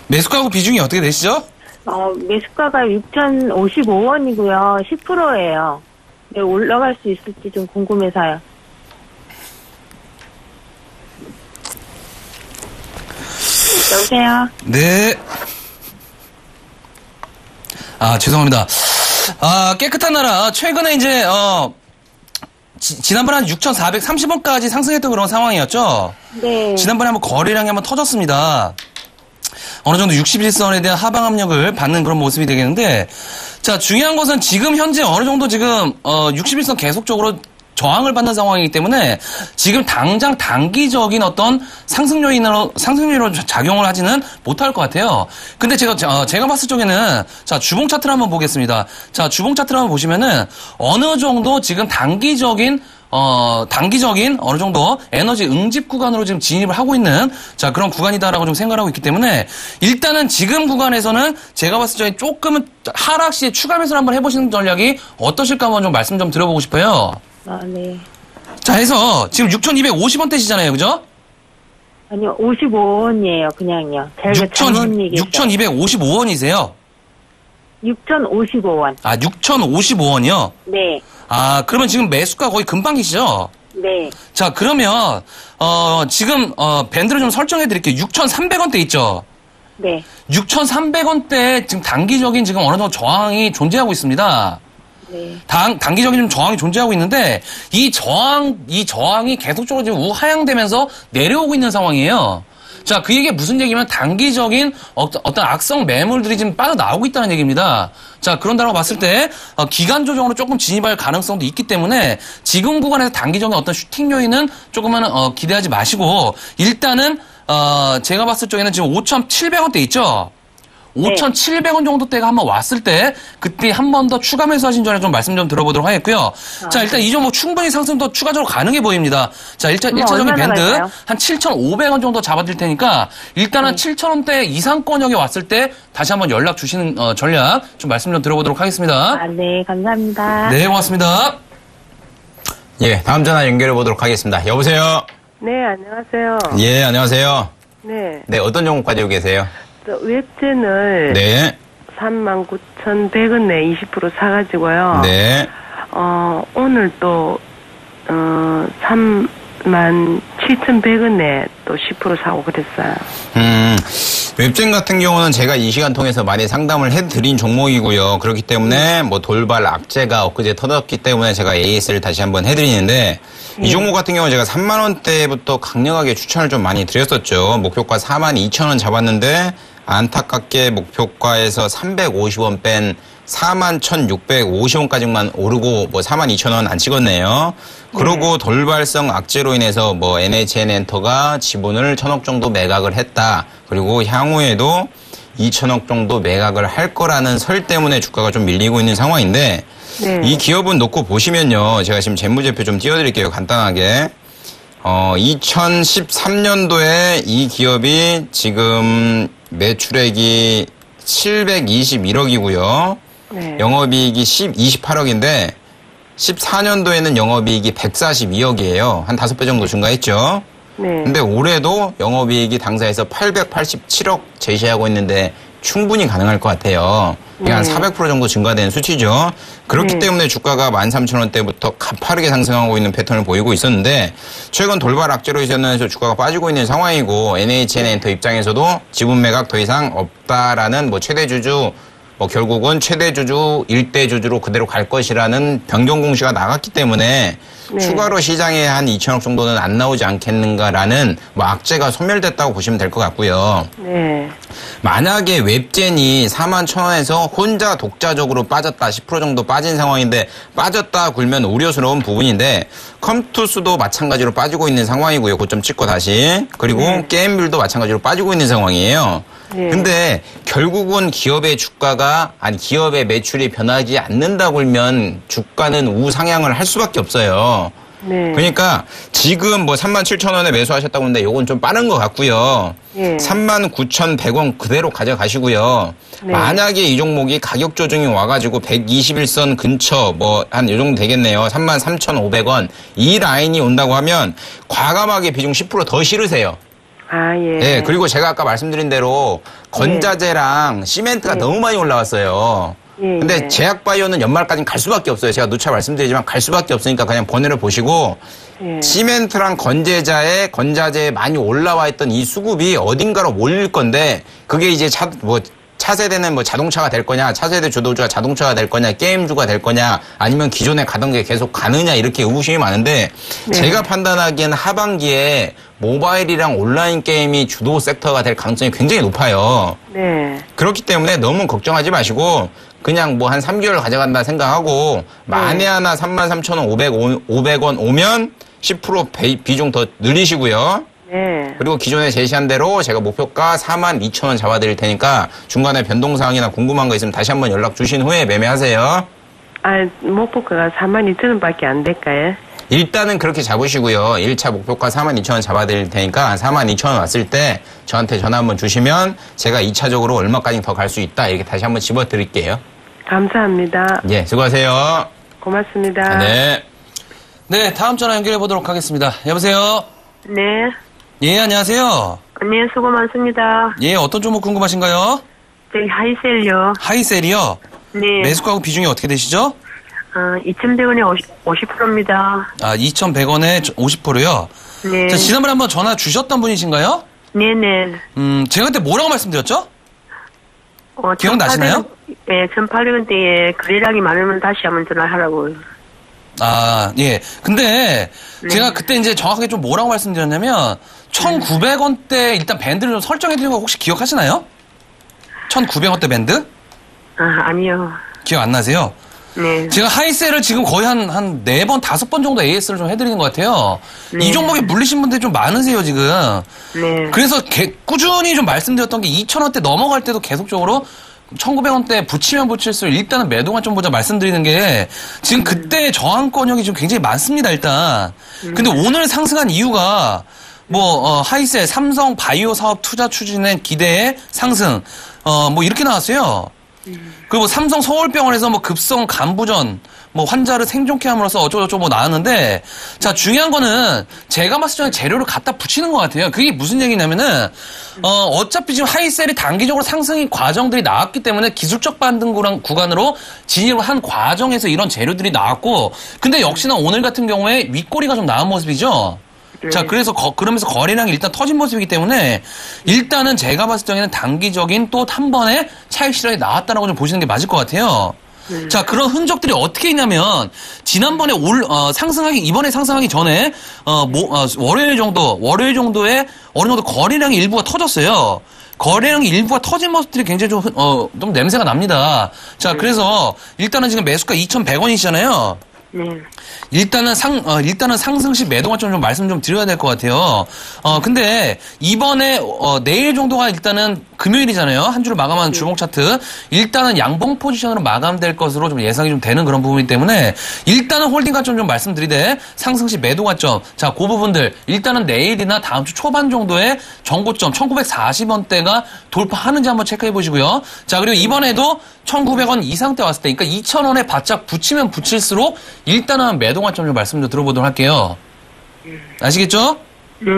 매수가하고 비중이 어떻게 되시죠? 매수가가 6,055원이고요. 10%예요. 네, 올라갈 수 있을지 좀 궁금해서요. 여보세요? 네. 죄송합니다. 깨끗한 나라. 최근에 이제, 지난번에 한 6,430원까지 상승했던 그런 상황이었죠? 네. 지난번에 한번 거래량이 한번 터졌습니다. 어느 정도 61선에 대한 하방 압력을 받는 그런 모습이 되겠는데, 자, 중요한 것은 지금 현재 어느 정도 지금, 61선 계속적으로 저항을 받는 상황이기 때문에 지금 당장 단기적인 어떤 상승 요인으로 작용을 하지는 못할 것 같아요. 근데 제가 봤을 적에는 자, 주봉 차트를 한번 보겠습니다. 자, 주봉 차트를 한번 보시면은 어느 정도 지금 단기적인 어느 정도 에너지 응집 구간으로 지금 진입을 하고 있는 자, 그런 구간이다라고 좀 생각을 하고 있기 때문에 일단은 지금 구간에서는 제가 봤을 적에 조금은 하락 시에 추가 매수를 한번 해보시는 전략이 어떠실까 한번 좀 말씀 좀 드려보고 싶어요. 네. 자, 해서 지금 6,250원대시잖아요. 그죠? 아니요, 55원이에요, 그냥요. 제가 잘못 얘기했어요. 6,255원이세요? 6,055원. 6,055원이요? 네. 그러면 지금 매수가 거의 금방이시죠? 네. 자, 그러면, 지금, 밴드를 좀 설정해 드릴게요. 6,300원대 있죠? 네. 6,300원대 지금 단기적인 지금 어느 정도 저항이 존재하고 있습니다. 네. 단기적인 좀 저항이 존재하고 있는데, 이 저항이 계속적으로 지금 우하향되면서 내려오고 있는 상황이에요. 자, 그 얘기가 무슨 얘기냐면 단기적인 어떤 악성 매물들이 지금 빠져나오고 있다는 얘기입니다. 자, 그런다고 봤을 때 기간 조정으로 조금 진입할 가능성도 있기 때문에 지금 구간에서 단기적인 어떤 슈팅 요인은 조금은 기대하지 마시고 일단은 제가 봤을 적에는 지금 5,700원대 있죠? 5,700원 정도 대가 한번 왔을 때 그때 한 번 더 추가 매수하신 전에 좀 말씀 좀 들어보도록 하겠고요. 자, 일단 이 종목 충분히 상승도 추가적으로 가능해 보입니다. 자, 1차적인 밴드 갈까요? 한 7,500원 정도 잡아드릴 테니까 일단은 7,000원대 이상권역에 왔을 때 다시 한번 연락 주시는 전략 좀 말씀 좀 들어보도록 하겠습니다. 네, 감사합니다. 네, 고맙습니다. 예, 다음 전화 연결해 보도록 하겠습니다. 여보세요? 네, 안녕하세요. 예, 안녕하세요. 네. 네, 어떤 종목 가지고 계세요? 웹젠을 네. 39,100원에 20% 사가지고요. 네. 오늘 또 37,100원에 또 10% 사고 그랬어요. 웹젠 같은 경우는 제가 이 시간 통해서 많이 상담을 해드린 종목이고요. 그렇기 때문에 뭐 돌발 악재가 엊그제 터졌기 때문에 제가 AS를 다시 한번 해드리는데 이 종목 같은 경우는 제가 3만 원대부터 강력하게 추천을 좀 많이 드렸었죠. 목표가 42,000원 잡았는데 안타깝게 목표가에서 350원 뺀 41,650원까지만 오르고 뭐 42,000원 안 찍었네요. 그러고 돌발성 악재로 인해서 뭐 NHN 엔터가 지분을 1,000억 정도 매각을 했다. 그리고 향후에도 2,000억 정도 매각을 할 거라는 설 때문에 주가가 좀 밀리고 있는 상황인데 네. 이 기업은 놓고 보시면요. 제가 지금 재무제표 좀 띄워드릴게요. 간단하게. 2013년도에 이 기업이 지금 매출액이 721억이고요. 네. 영업이익이 28억인데 14년도에는 영업이익이 142억이에요. 한 5배 정도 증가했죠. 네. 근데 올해도 영업이익이 당사에서 887억 제시하고 있는데 충분히 가능할 것 같아요. 그러니까 한 400% 정도 증가된 수치죠. 그렇기 때문에 주가가 13,000원대부터 가파르게 상승하고 있는 패턴을 보이고 있었는데 최근 돌발 악재로 인해서 주가가 빠지고 있는 상황이고 NHN 엔터 입장에서도 지분 매각 더 이상 없다라는 뭐 최대주주 결국은 최대주주, 일대주주로 그대로 갈 것이라는 변경 공시가 나갔기 때문에 추가로 시장에 한 2,000억 정도는 안 나오지 않겠는가라는 뭐 악재가 소멸됐다고 보시면 될 것 같고요. 네. 만약에 웹젠이 41,000원에서 혼자 독자적으로 빠졌다 10% 정도 빠진 상황인데 빠졌다 굴면 우려스러운 부분인데 컴투스도 마찬가지로 빠지고 있는 상황이고요. 고점 찍고 다시. 그리고 게임빌도 마찬가지로 빠지고 있는 상황이에요. 근데 결국은 기업의 기업의 매출이 변하지 않는다 굴면 주가는 우상향을 할 수밖에 없어요. 네. 그러니까 지금 뭐 37,000원에 매수하셨다고 하는데 요건 좀 빠른 것 같고요. 예. 39,100원 그대로 가져가시고요. 네. 만약에 이 종목이 가격 조정이 와가지고 121선 근처 뭐 한 요 정도 되겠네요. 33,500원 이 라인이 온다고 하면 과감하게 비중 10% 더 실으세요. 아, 예. 네, 그리고 제가 아까 말씀드린 대로 건자재랑 시멘트가 너무 많이 올라왔어요. 예, 근데 예. 제약바이오는 연말까지는 갈 수밖에 없어요. 제가 누차 말씀드리지만 갈 수밖에 없으니까 그냥 번외를 보시고 예. 시멘트랑 건자재에 많이 올라와 있던 이 수급이 어딘가로 몰릴 건데 그게 이제 차세대는 뭐 자동차가 될 거냐, 차세대 주도주가 자동차가 될 거냐, 게임주가 될 거냐, 아니면 기존에 가던 게 계속 가느냐 이렇게 의구심이 많은데 제가 판단하기에는 하반기에 모바일이랑 온라인 게임이 주도 섹터가 될 가능성이 굉장히 높아요. 네. 그렇기 때문에 너무 걱정하지 마시고 그냥 뭐 한 3개월 가져간다 생각하고 만에 하나 33,500원 오면 10% 비중 더 늘리시고요. 네. 그리고 기존에 제시한 대로 제가 목표가 42,000원 잡아드릴 테니까 중간에 변동사항이나 궁금한 거 있으면 다시 한번 연락 주신 후에 매매하세요. 아, 목표가가 42,000원밖에 안 될까요? 일단은 그렇게 잡으시고요. 1차 목표가 42,000원 잡아드릴 테니까 42,000원 왔을 때 저한테 전화 한번 주시면 제가 2차적으로 얼마까지 더 갈 수 있다 이렇게 다시 한번 집어드릴게요. 감사합니다. 예, 수고하세요. 고맙습니다. 네. 네, 다음 전화 연결해 보도록 하겠습니다. 여보세요? 네. 예, 안녕하세요. 네, 수고 많습니다. 예, 어떤 종목 궁금하신가요? 저기 하이셀요. 하이셀이요? 네. 매수가하고 비중이 어떻게 되시죠? 2,100원에 50%입니다. 아, 2,100원에 50%요? 네. 자, 지난번에 한번 전화 주셨던 분이신가요? 네네. 제가 그때 뭐라고 말씀드렸죠? 기억나시나요? 네, 1,800원대에 거래량이 많으면 다시 한번 전화하라고. 아, 예. 근데 제가 그때 이제 정확하게 좀 뭐라고 말씀드렸냐면 1,900원대 일단 밴드를 좀 설정해드린 거 혹시 기억하시나요? 1,900원대 밴드? 아니요. 기억 안 나세요? 네. 제가 하이셀을 지금 거의 한 4번, 5번 정도 AS를 좀 해드리는 것 같아요. 네. 이 종목에 물리신 분들이 좀 많으세요, 지금. 네. 그래서 꾸준히 좀 말씀드렸던 게 2,000원대 넘어갈 때도 계속적으로 1,900원대 붙이면 붙일수록 일단은 매도만 좀 보자 말씀드리는 게 지금 그때 저항권역이 좀 굉장히 많습니다, 일단. 근데 오늘 상승한 이유가 하이셀, 삼성 바이오 사업 투자 추진의 기대에 상승, 이렇게 나왔어요. 그리고 삼성 서울병원에서 급성 간부전, 환자를 생존케 함으로써 어쩌고저쩌고 나왔는데, 자, 중요한 거는 제가 봤을 때는 재료를 갖다 붙이는 것 같아요. 그게 무슨 얘기냐면은, 어차피 지금 하이셀이 단기적으로 상승의 과정들이 나왔기 때문에 기술적 반등 구간으로 진입을 한 과정에서 이런 재료들이 나왔고, 근데 역시나 오늘 같은 경우에 윗꼬리가 좀 나은 모습이죠? 자, 그래서 그러면서 거래량이 일단 터진 모습이기 때문에 일단은 제가 봤을 때는 단기적인 또 한 번의 차익 실현이 나왔다라고 좀 보시는 게 맞을 것 같아요. 자, 그런 흔적들이 어떻게 있냐면 지난번에 이번에 상승하기 전에 월요일 정도에 어느 정도 거래량이 일부가 터졌어요. 거래량이 일부가 터진 모습들이 굉장히 좀 냄새가 납니다. 자, 그래서 일단은 지금 매수가 2,100원이시잖아요. 네. 일단은 상승 시 매도 관점 좀 말씀 좀 드려야 될 것 같아요. 근데 이번에 내일 정도가 일단은 금요일이잖아요. 한 주를 마감한 주봉 차트. 일단은 양봉 포지션으로 마감될 것으로 좀 예상이 좀 되는 그런 부분이기 때문에 일단은 홀딩 관점 좀 말씀드리되 상승 시 매도 관점. 자, 그 부분들 일단은 내일이나 다음 주 초반 정도에 정고점 1,940원대가 돌파하는지 한번 체크해 보시고요. 자, 그리고 이번에도 1,900원 이상대 왔을 때, 그러니까 2,000원에 바짝 붙이면 붙일수록 일단은 매도 관점 좀 말씀 좀 들어보도록 할게요. 아시겠죠? 네.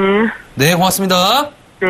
네, 고맙습니다. 네.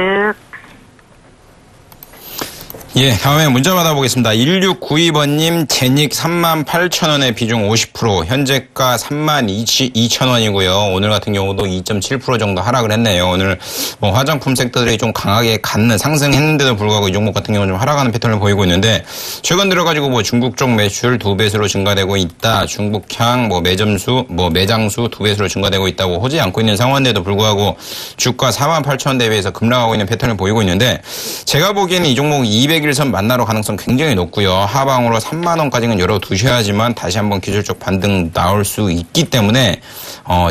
예, 다음에 문자 받아보겠습니다. 1692번님, 제닉 38,000원에 비중 50%, 현재가 32,000원이고요. 오늘 같은 경우도 2.7% 정도 하락을 했네요. 오늘 화장품 섹터들이 좀 강하게 상승했는데도 불구하고 이 종목 같은 경우는 좀 하락하는 패턴을 보이고 있는데, 최근 들어가지고 중국 쪽 매출 2배수로 증가되고 있다. 중국향, 매장수 2배수로 증가되고 있다고 호지 않고 있는 상황인데도 불구하고 주가 48,000원 대비해서 급락하고 있는 패턴을 보이고 있는데, 제가 보기에는 이 종목 200일 200일선 만나러 가능성 굉장히 높고요. 하방으로 3만 원까지는 열어두셔야지만 다시 한번 기술적 반등 나올 수 있기 때문에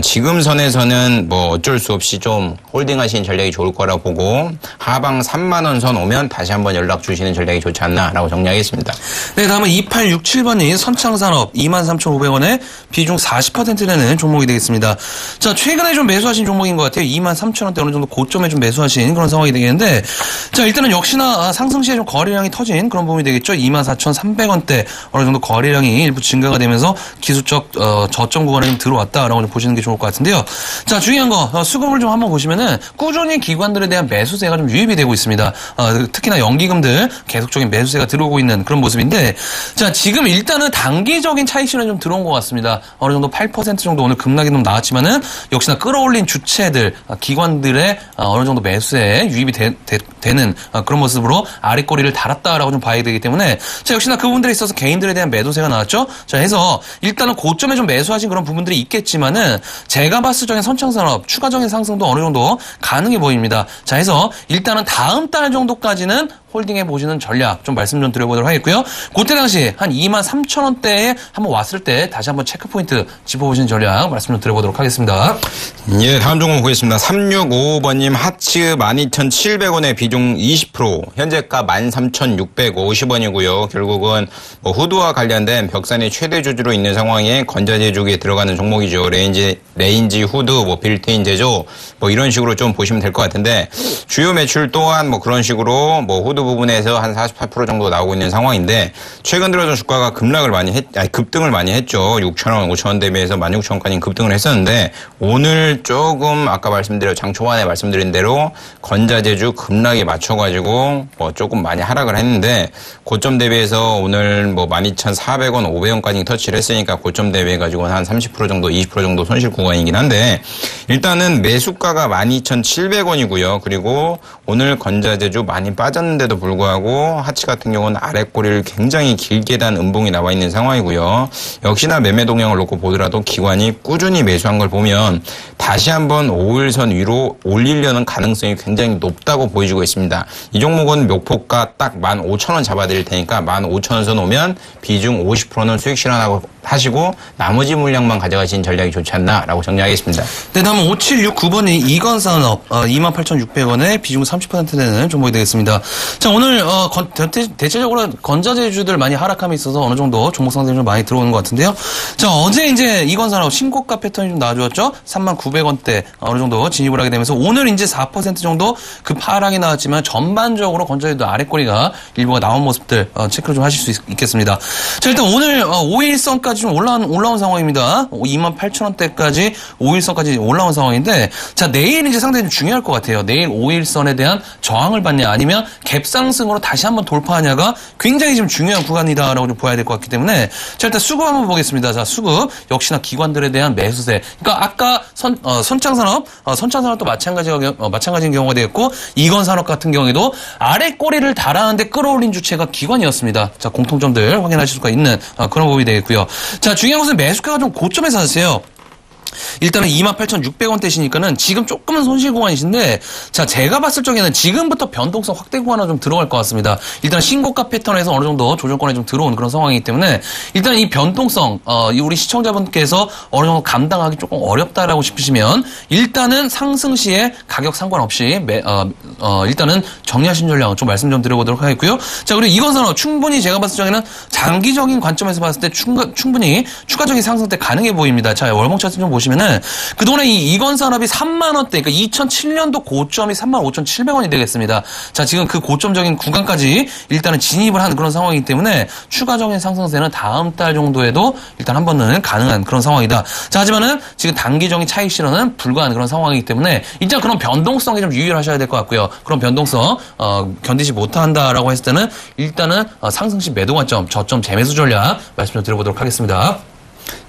지금 선에서는 뭐 어쩔 수 없이 좀 홀딩하시는 전략이 좋을 거라 보고 하방 3만 원 선 오면 다시 한번 연락 주시는 전략이 좋지 않나라고 정리하겠습니다. 네, 다음은 2867번이 선창산업 23,500원에 비중 40% 되는 종목이 되겠습니다. 자, 최근에 좀 매수하신 종목인 것 같아요. 23,000원대 어느 정도 고점에 좀 매수하신 그런 상황이 되겠는데, 자, 일단은 역시나 상승시에 좀 거래량이 터진 그런 부분이 되겠죠. 24,300원대 어느 정도 거래량이 일부 증가가 되면서 기술적 저점 구간에 좀 들어왔다라고 좀 보시는 게 좋을 것 같은데요. 자, 중요한 거 수급을 좀 한번 보시면은 꾸준히 기관들에 대한 매수세가 좀 유입이 되고 있습니다. 특히나 연기금들 계속적인 매수세가 들어오고 있는 그런 모습인데, 자, 지금 일단은 단기적인 차익 실현이 좀 들어온 것 같습니다. 어느 정도 8% 정도 오늘 급락이 좀 나왔지만은 역시나 끌어올린 주체들, 기관들의 어느 정도 매수에 유입이 되는 그런 모습으로 아랫꼬리를 달았다라고 좀 봐야 되기 때문에, 자, 역시나 그 부분들에 있어서 개인들에 대한 매도세가 나왔죠. 자, 해서 일단은 고점에 좀 매수하신 그런 부분들이 있겠지만은 제가 봤을 적엔 선창산업 추가적인 상승도 어느 정도 가능해 보입니다. 자, 해서 일단은 다음 달 정도까지는 홀딩해 보시는 전략 좀 말씀 좀 드려보도록 하겠고요. 그때 당시 한 23,000원대에 한번 왔을 때 다시 한번 체크 포인트 짚어보시는 전략 말씀 좀 드려보도록 하겠습니다. 예, 다음 종목 보겠습니다. 3655번님 하츠 12,700원에 비중 20%, 현재가 13,650원이고요. 결국은 뭐 후드와 관련된 벽산이 최대 주주로 있는 상황에 건자재주기에 들어가는 종목이죠. 레인지 후드, 뭐 빌트인 제조, 뭐 이런 식으로 좀 보시면 될 것 같은데, 주요 매출 또한 뭐 그런 식으로 뭐 후드 부분에서 한 48% 정도 나오고 있는 상황인데, 최근 들어서 주가가 급등을 많이 했죠. 6,000원, 5,000원 대비해서 16,000원까지 급등을 했었는데, 오늘 조금 아까 장 초반에 말씀드린 대로 건자재주 급락에 맞춰가지고 뭐 조금 많이 하락을 했는데, 고점 대비해서 오늘 뭐 12,400원, 500원까지 터치를 했으니까 고점 대비해가지고 한 30% 정도, 20% 정도 손실 구간이긴 한데, 일단은 매수가가 12,700원이고요. 그리고 오늘 건자재주 많이 빠졌는데도 불구하고 하치 같은 경우는 아랫꼬리를 굉장히 길게 단 음봉이 나와 있는 상황이고요. 역시나 매매 동향을 놓고 보더라도 기관이 꾸준히 매수한 걸 보면 다시 한번 5일선 위로 올리려는 가능성이 굉장히 높다고 보여지고 있습니다. 이 종목은 목표가 딱 15,000원 잡아드릴 테니까 15,000원 선 오면 비중 50%는 수익 실현하고 하시고 나머지 물량만 가져가시는 전략이 좋지 않나라고 정리하겠습니다. 네, 다음은 5769번이 이건산업 28,600원에 비중 30% 되는 종목이 되겠습니다. 자, 오늘 대체적으로 건자재주들 많이 하락함에 있어서 어느 정도 종목 상승이 좀 많이 들어오는 것 같은데요. 자, 어제 이제 이건산업 신고가 패턴이 좀 나와주었죠. 39,900원대 어느 정도 진입을 하게 되면서 오늘 이제 4% 정도 하락이 나왔지만 전반적으로 건자재주 아랫꼬리가 일부가 나온 모습들 체크를 좀 하실 수 있겠습니다. 자, 일단 오늘 5일선까지 좀 올라온 상황입니다. 28,000원대까지 5일선까지 올라온 상황인데, 자, 내일 이제 상당히 좀 중요할 것 같아요. 내일 5일선에 대한 저항을 받냐 아니면 갭상승으로 다시 한번 돌파하냐가 굉장히 좀 중요한 구간이다라고 좀 보아야 될 것 같기 때문에, 자, 일단 수급 한번 보겠습니다. 자, 수급 역시나 기관들에 대한 매수세. 그러니까 아까 선창산업도 마찬가지인 경우가 되었고, 이건산업 같은 경우에도 아래 꼬리를 달아는데 끌어올린 주체가 기관이었습니다. 자, 공통점들 확인하실 수가 있는 그런 부분이 되겠고요. 자, 중요한 것은 매수가가 좀 고점에서 하세요. 일단은 28,600원대시니까는 지금 조금은 손실 구간이신데, 자, 제가 봤을 적에는 지금부터 변동성 확대 구간으로 좀 들어갈 것 같습니다. 일단 신고가 패턴에서 어느 정도 조정권에 좀 들어온 그런 상황이기 때문에, 일단 이 변동성, 우리 시청자분께서 어느 정도 감당하기 조금 어렵다라고 싶으시면, 일단은 상승 시에 가격 상관없이, 일단은 정리하신 전략 좀 말씀 좀 드려보도록 하겠고요. 자, 그리고 이건산업 충분히 제가 봤을 적에는 장기적인 관점에서 봤을 때 충분히 추가적인 상승 때 가능해 보입니다. 자, 월봉 차트 좀 보시면은 그동안에 이 이건산업이 3만원대, 그러니까 2007년도 고점이 35,700원이 되겠습니다. 자, 지금 그 고점적인 구간까지 일단은 진입을 한 그런 상황이기 때문에 추가적인 상승세는 다음 달 정도에도 일단 한 번은 가능한 그런 상황이다. 자, 하지만은 지금 단기적인 차익 실현은 불가한 그런 상황이기 때문에 일단 그런 변동성에 좀 유의하셔야 될 것 같고요. 그런 변동성 견디지 못한다라고 했을 때는 일단은 상승시 매도 관점, 저점 재매수 전략 말씀 좀 드려보도록 하겠습니다.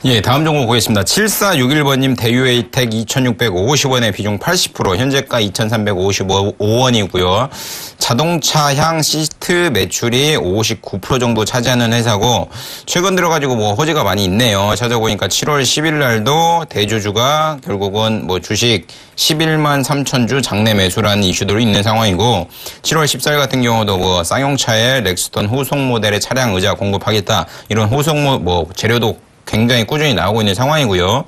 예, 다음 종목 보겠습니다. 7461번님 대유에이텍 2,650원에 비중 80%, 현재가 2,355원이고요. 자동차향 시트 매출이 59% 정도 차지하는 회사고 최근 들어가지고 뭐 호재가 많이 있네요. 찾아보니까 7월 10일 날도 대주주가 결국은 뭐 주식 11만 3천 주 장내 매수라는 이슈들이 있는 상황이고 7월 14일 같은 경우도 뭐 쌍용차에 렉스턴 후속 모델의 차량 의자 공급하겠다 이런 후속 뭐 재료도 굉장히 꾸준히 나오고 있는 상황이고요.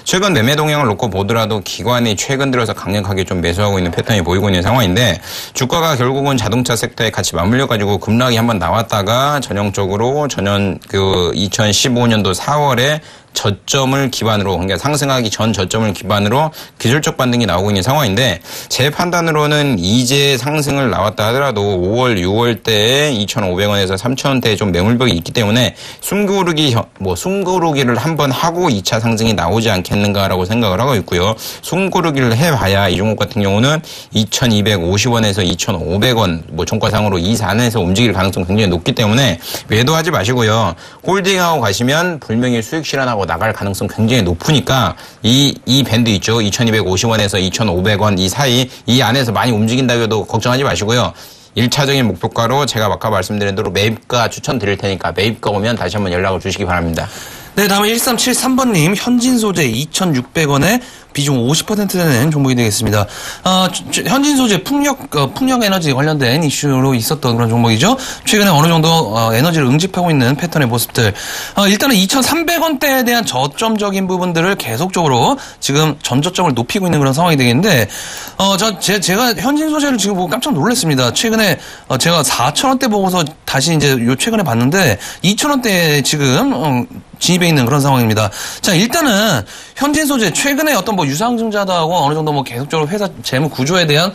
최근 매매 동향을 놓고 보더라도 기관이 최근 들어서 강력하게 좀 매수하고 있는 패턴이 보이고 있는 상황인데 주가가 결국은 자동차 섹터에 같이 맞물려가지고 급락이 한번 나왔다가 전형적으로 2015년도 4월에 저점을 기반으로 그러니까 상승하기 전 저점을 기반으로 기술적 반등이 나오고 있는 상황인데 제 판단으로는 이제 상승을 나왔다 하더라도 5월, 6월 때에 2,500원에서 3,000원대에 좀 매물벽이 있기 때문에 숨고르기를 한번 하고 2차 상승이 나오지 않겠는가라고 생각을 하고 있고요. 숨고르기를 해봐야 이 종목 같은 경우는 2,250원에서 2,500원 뭐 종가상으로 이 산에서 움직일 가능성이 굉장히 높기 때문에 매도하지 마시고요. 홀딩하고 가시면 불명예 수익 실현하고 나갈 가능성 굉장히 높으니까 이 밴드 있죠. 2,250원에서 2,500원 이 사이 이 안에서 많이 움직인다고 해도 걱정하지 마시고요. 1차적인 목표가로 제가 아까 말씀드린 대로 매입가 추천드릴 테니까 매입가 오면 다시 한번 연락을 주시기 바랍니다. 네, 다음은 1373번님 현진소재 2,600원에 비중 50% 되는 종목이 되겠습니다. 현진소재 풍력 에너지 관련된 이슈로 있었던 그런 종목이죠. 최근에 어느 정도 에너지를 응집하고 있는 패턴의 모습들. 일단은 2,300원대에 대한 저점적인 부분들을 계속적으로 지금 전저점을 높이고 있는 그런 상황이 되겠는데, 제가 현진소재를 지금 보고 깜짝 놀랐습니다. 최근에 제가 4,000원대 보고서 다시 이제 요 최근에 봤는데 2,000원대에 지금 진입해 있는 그런 상황입니다. 자, 일단은 현진소재 최근에 어떤 뭐 유상증자도 하고 어느 정도 뭐 계속적으로 회사 재무 구조에 대한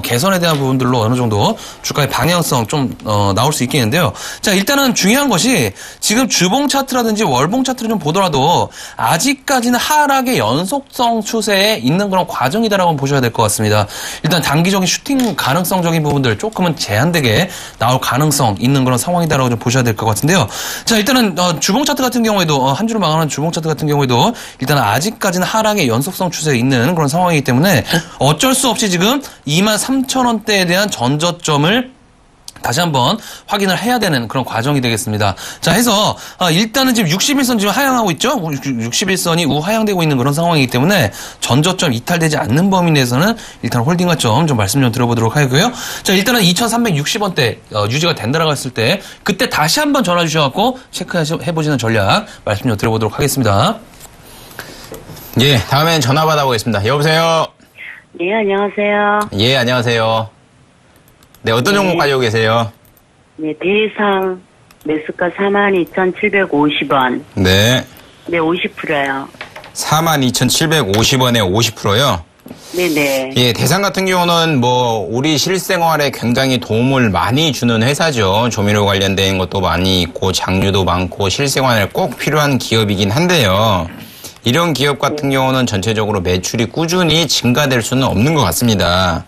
개선에 대한 부분들로 어느 정도 주가의 방향성 좀 나올 수 있겠는데요. 자, 일단은 중요한 것이 지금 주봉 차트라든지 월봉 차트를 좀 보더라도 아직까지는 하락의 연속성 추세에 있는 그런 과정이다라고 보셔야 될 것 같습니다. 일단 단기적인 슈팅 가능성적인 부분들 조금은 제한되게 나올 가능성 있는 그런 상황이다라고 좀 보셔야 될 것 같은데요. 자, 일단은 주봉 차트 같은 경우에도 한 주를 마감하는 주봉 차트 같은 경우에도 일단 아직까지는 하락의 연속성 추세에 있는 그런 상황이기 때문에 어쩔 수 없이 지금 23,000원대에 대한 전저점을 다시 한번 확인을 해야 되는 그런 과정이 되겠습니다. 자, 해서 일단은 지금 61선 지금 하향하고 있죠. 61선이 우하향되고 있는 그런 상황이기 때문에 전저점 이탈되지 않는 범위 내에서는 일단 홀딩 가점 좀 말씀 좀 드려보도록 하고요. 자, 일단은 2,360원대 유지가 된다라고 했을 때 그때 다시 한번 전화 주셔갖고 체크해보시는 전략 말씀 좀 드려보도록 하겠습니다. 예, 다음엔 전화 받아보겠습니다. 여보세요? 네, 안녕하세요. 예, 안녕하세요. 네, 어떤 종목 가지고 계세요? 네, 대상 매수가 42,750원. 네. 네, 50%요. 42,750원에 50%요? 네네. 예, 대상 같은 경우는 뭐 우리 실생활에 굉장히 도움을 많이 주는 회사죠. 조미료 관련된 것도 많이 있고 장류도 많고 실생활에 꼭 필요한 기업이긴 한데요. 이런 기업 같은 경우는 전체적으로 매출이 꾸준히 증가될 수는 없는 것 같습니다.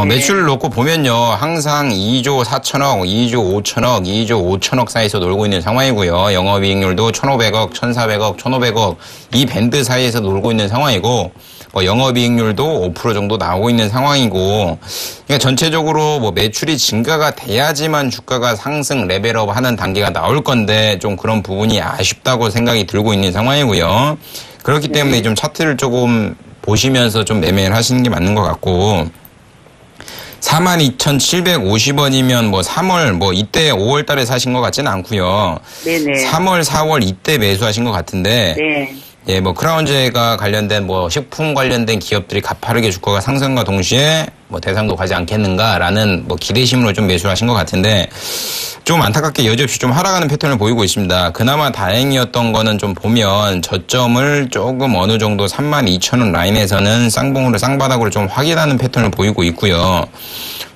매출을 놓고 보면요. 항상 2조 4천억, 2조 5천억, 2조 5천억 사이에서 놀고 있는 상황이고요. 영업이익률도 1,500억, 1,400억, 1,500억 이 밴드 사이에서 놀고 있는 상황이고 뭐 영업이익률도 5% 정도 나오고 있는 상황이고 그러니까 전체적으로 뭐 매출이 증가가 돼야지만 주가가 상승 레벨업 하는 단계가 나올 건데 좀 그런 부분이 아쉽다고 생각이 들고 있는 상황이고요. 그렇기 때문에 좀 차트를 조금 보시면서 좀 매매를 하시는 게 맞는 것 같고 42,750원이면 뭐 3월 뭐 이때 5월 달에 사신 것 같지는 않고요. 네네. 3월, 4월 이때 매수하신 것 같은데 네. 예, 뭐 크라운제가 관련된 뭐 식품 관련된 기업들이 가파르게 주가가 상승과 동시에 뭐 대상도 가지 않겠는가라는 뭐 기대심으로 좀 매수하신 것 같은데 좀 안타깝게 여지없이 좀 하락하는 패턴을 보이고 있습니다. 그나마 다행이었던 거는 좀 보면 저점을 조금 어느 정도 32,000원 라인에서는 쌍봉으로 쌍바닥으로 좀 확인하는 패턴을 보이고 있고요.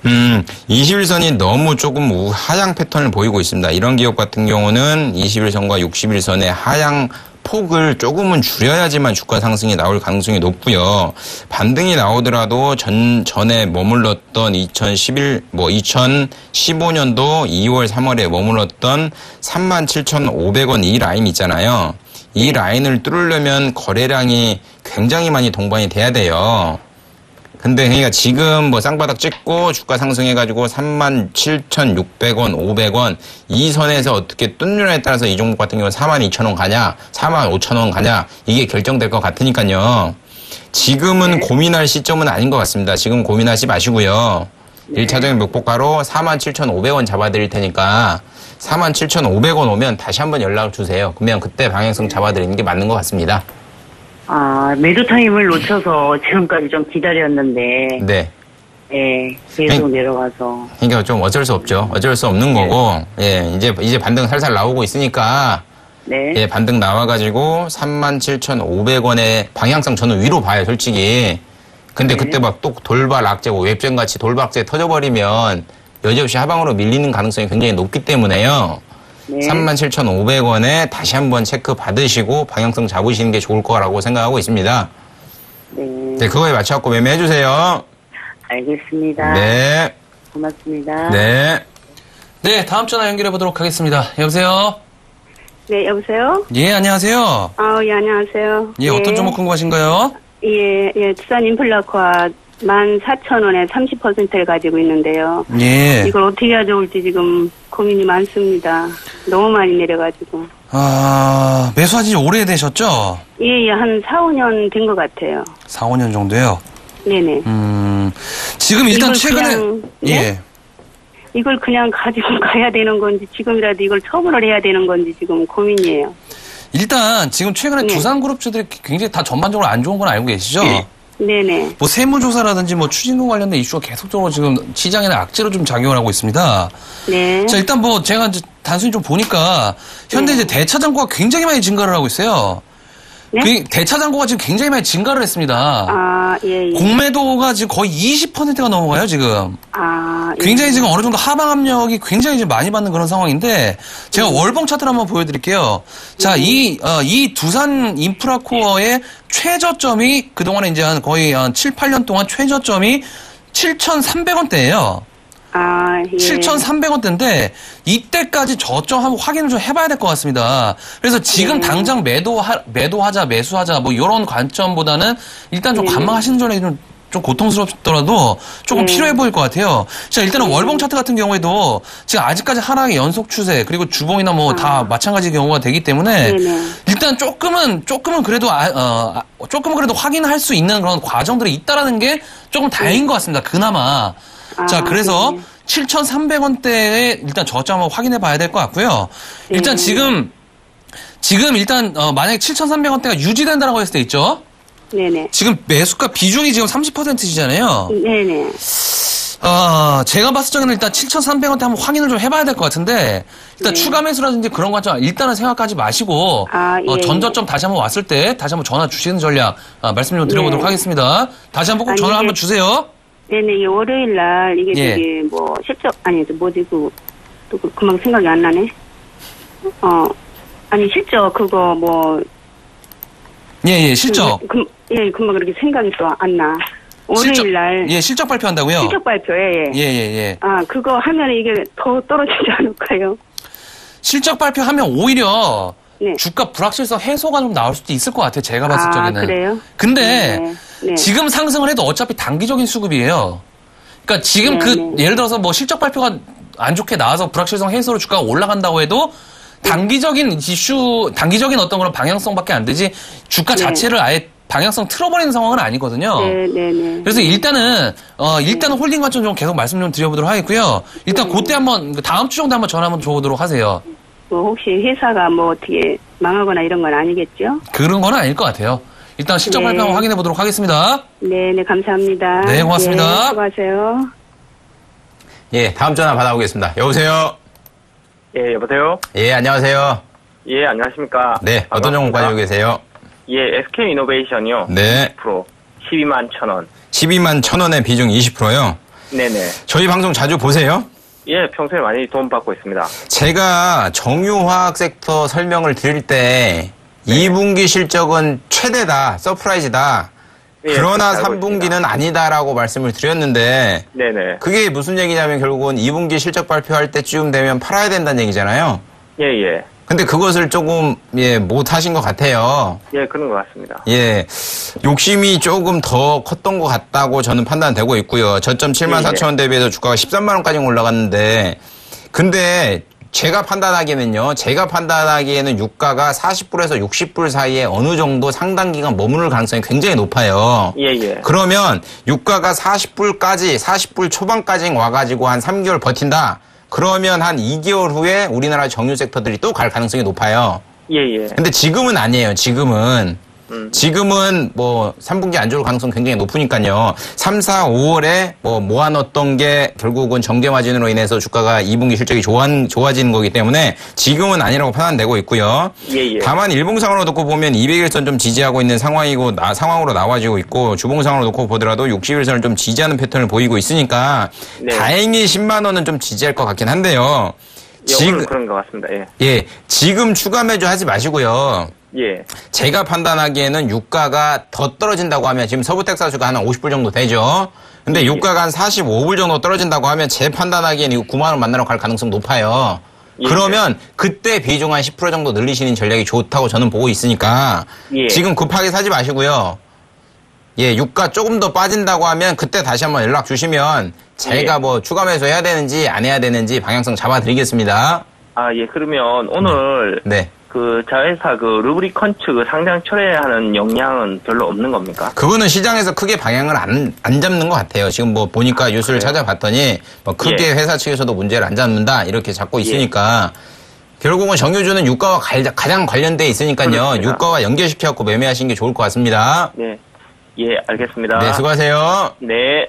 21선이 너무 조금 하향 패턴을 보이고 있습니다. 이런 기업 같은 경우는 21선과 61선의 하향 폭을 조금은 줄여야지만 주가 상승이 나올 가능성이 높고요. 반등이 나오더라도 전에 머물렀던 2015년도 2월, 3월에 머물렀던 37,500원 이 라인 있잖아요. 이 라인을 뚫으려면 거래량이 굉장히 많이 동반이 돼야 돼요. 근데 그러니까 지금 뭐 쌍바닥 찍고 주가 상승해가지고 37,600원, 500원 이 선에서 어떻게 뚫느냐에 따라서 이 종목 같은 경우는 42,000원 가냐, 45,000원 가냐 이게 결정될 것 같으니까요. 지금은 고민할 시점은 아닌 것 같습니다. 지금 고민하지 마시고요. 1차적인 목표가로 47,500원 잡아드릴 테니까 47,500원 오면 다시 한번 연락을 주세요. 그러면 그때 방향성 잡아드리는 게 맞는 것 같습니다. 아, 매도 타임을 놓쳐서 지금까지 좀 기다렸는데. 네. 예, 계속 내려가서. 그러니까 좀 어쩔 수 없죠. 어쩔 수 없는 거고, 예, 이제 반등 살살 나오고 있으니까, 네. 예, 반등 나와가지고 37,500원의 방향성 저는 위로 봐요, 솔직히. 근데 그때 막 또 돌발 악재고 웹젠 같이 돌박제 터져버리면 여지없이 하방으로 밀리는 가능성이 굉장히 높기 때문에요. 네. 37,500원에 다시 한번 체크 받으시고 방향성 잡으시는 게 좋을 거라고 생각하고 있습니다. 네. 네, 그거에 맞춰갖고 매매해주세요. 알겠습니다. 네. 고맙습니다. 네. 네, 다음 전화 연결해 보도록 하겠습니다. 여보세요? 네, 여보세요? 예, 안녕하세요. 예, 안녕하세요. 예, 어떤 종목 궁금하신가요? 예, 투산 인플라코아 14,000원에 30%를 가지고 있는데요. 예. 이걸 어떻게 해야 좋을지 지금 고민이 많습니다. 너무 많이 내려가지고. 아, 매수하신 지 오래되셨죠? 예, 한 4, 5년 된 것 같아요. 4, 5년 정도요? 네네. 지금 일단 이걸 최근에, 그냥, 예. 네? 이걸 그냥 가지고 가야 되는 건지 지금이라도 이걸 처분을 해야 되는 건지 지금 고민이에요. 일단 지금 최근에 네. 두산그룹주들이 굉장히 다 전반적으로 안 좋은 건 알고 계시죠? 네네. 뭐 세무조사라든지 뭐 추진금 관련된 이슈가 계속적으로 지금 시장에는 악재로 좀 작용을 하고 있습니다. 네. 자, 일단 뭐 제가 이제 단순히 좀 보니까 현대 이제 대차 잔고가 굉장히 많이 증가를 하고 있어요. 네? 그 대차 잔고가 지금 굉장히 많이 증가를 했습니다. 예. 공매도가 지금 거의 20%가 넘어가요, 지금. 예. 굉장히 지금 어느 정도 하방 압력이 굉장히 지금 많이 받는 그런 상황인데 제가 월봉 차트를 한번 보여드릴게요. 자, 이 두산 인프라코어의 최저점이 그동안에 이제 거의 한 7, 8년 동안 최저점이 7,300원대예요. 예. 7,300원대인데 이때까지 저점 한번 확인을 좀 해봐야 될 것 같습니다. 그래서 지금 당장 매도하자, 매수하자 뭐 이런 관점보다는 일단 좀 관망하시는 전에 좀 고통스럽더라도 조금 필요해 보일 것 같아요. 자, 일단은 월봉 차트 같은 경우에도 지금 아직까지 하락의 연속 추세 그리고 주봉이나 뭐 다 마찬가지 경우가 되기 때문에 일단 조금은 그래도 조금은 그래도 확인할 수 있는 그런 과정들이 있다라는 게 조금 다행인 것 같습니다. 그나마. 자, 그래서 7,300원대에 일단 저점 한번 확인해 봐야 될 것 같고요. 일단 지금 일단 만약에 7,300원대가 유지된다라고 했을 때 있죠? 네네. 지금 매수가 비중이 지금 30%시잖아요. 네네. 제가 봤을 적에는 일단 7,300원대 한번 확인을 좀 해봐야 될 것 같은데, 일단 추가 매수라든지 그런 관점 일단은 생각하지 마시고, 전저점 다시 한번 왔을 때 다시 한번 전화 주시는 전략, 말씀 좀 드려보도록 하겠습니다. 다시 한번 꼭 전화 한번 주세요. 네네. 이게 월요일 날 이게 예. 저기 뭐 실적 뭐지 또 금방 생각이 안 나네. 실적 그거 뭐 예, 실적. 금방 그렇게 생각이 또 안 나. 월요일 날. 예, 실적 발표한다고요? 실적 발표, 예. 그거 하면 이게 더 떨어지지 않을까요? 실적 발표하면 오히려 네. 주가 불확실성 해소가 좀 나올 수도 있을 것 같아요. 제가 봤을 적에는. 그래요? 근데 네. 지금 상승을 해도 어차피 단기적인 수급이에요. 그러니까 지금 예를 들어서 뭐 실적 발표가 안 좋게 나와서 불확실성 해소로 주가가 올라간다고 해도 단기적인 이슈, 단기적인 어떤 그런 방향성밖에 안 되지 주가 자체를 아예 방향성 틀어버리는 상황은 아니거든요. 네네네. 그래서 일단은 홀딩 관점 좀 계속 말씀 좀 드려보도록 하겠고요. 일단 그때 한번 다음 주 정도 한번 전화 한번 줘보도록 하세요. 뭐 혹시 회사가 뭐 어떻게 망하거나 이런 건 아니겠죠? 그런 건 아닐 것 같아요. 일단 실적 발표 한번 확인해 보도록 하겠습니다. 네네, 감사합니다. 네, 고맙습니다. 네, 수고하세요. 예, 다음 전화 받아보겠습니다. 여보세요? 예, 여보세요? 예, 안녕하세요. 예, 안녕하십니까? 네, 어떤 종목 가지고 계세요? 예, SK 이노베이션이요. 네. 20%. 12만 1,000원. 12만 1,000원의 비중 20%요? 네네. 저희 방송 자주 보세요? 예, 평소에 많이 도움받고 있습니다. 제가 정유화학 섹터 설명을 드릴 때 2분기 실적은 최대다, 서프라이즈다. 예, 그러나 알고 3분기는 있습니다. 아니다라고 말씀을 드렸는데 네네. 그게 무슨 얘기냐면 결국은 2분기 실적 발표할 때쯤 되면 팔아야 된다는 얘기잖아요. 예. 근데 그것을 조금 못 하신 것 같아요. 예, 그런 것 같습니다. 예, 욕심이 조금 더 컸던 것 같다고 저는 판단되고 있고요. 저점 74,000원 대비해서 주가가 13만 원까지 올라갔는데, 근데 제가 판단하기에는 유가가 40불에서 60불 사이에 어느 정도 상당 기간 머무를 가능성이 굉장히 높아요. 예. 그러면 유가가 40불 초반까지 와가지고 한 3개월 버틴다. 그러면 한 2개월 후에 우리나라 정유 섹터들이 또 갈 가능성이 높아요. 예. 근데 지금은 아니에요. 지금은 뭐 3분기 안 좋을 가능성 굉장히 높으니까요. 3, 4, 5월에 뭐 모아놓았던 게 결국은 정제 마진으로 인해서 주가가 2분기 실적이 좋아지는 거기 때문에 지금은 아니라고 판단되고 있고요. 예. 다만 일봉상으로 놓고 보면 200일선 좀 지지하고 있는 상황으로 나와지고 있고, 주봉상으로 놓고 보더라도 60일선을 좀 지지하는 패턴을 보이고 있으니까 네. 다행히 10만 원은 좀 지지할 것 같긴 한데요. 지금 그런 것 같습니다. 예, 지금 추가 매주 하지 마시고요. 예. 제가 판단하기에는 유가가 더 떨어진다고 하면, 지금 서부텍사스가 한 50불 정도 되죠. 근데 유가가 한 45불 정도 떨어진다고 하면 제 판단하기에는 이거 9만 원 만나러 갈 가능성 높아요. 예. 그러면 그때 비중 한 10% 정도 늘리시는 전략이 좋다고 저는 보고 있으니까 예. 지금 급하게 사지 마시고요. 예, 유가 조금 더 빠진다고 하면 그때 다시 한번 연락 주시면 제가 뭐 추가 매수 해야 되는지 안 해야 되는지 방향성 잡아드리겠습니다. 예. 그러면 오늘 네. 그 자회사 그 루브리컨츠 그 상장 철회하는 영향은 별로 없는 겁니까? 그거는 시장에서 크게 방향을 안 잡는 것 같아요. 지금 뭐 보니까 뉴스를 찾아봤더니 뭐 크게 회사 측에서도 문제를 안 잡는다 이렇게 잡고 있으니까 결국은 정유주는 유가와 가장 관련돼 있으니까요. 그렇습니다. 유가와 연결시켜갖고 매매하시는 게 좋을 것 같습니다. 네. 예, 알겠습니다. 네, 수고하세요. 네.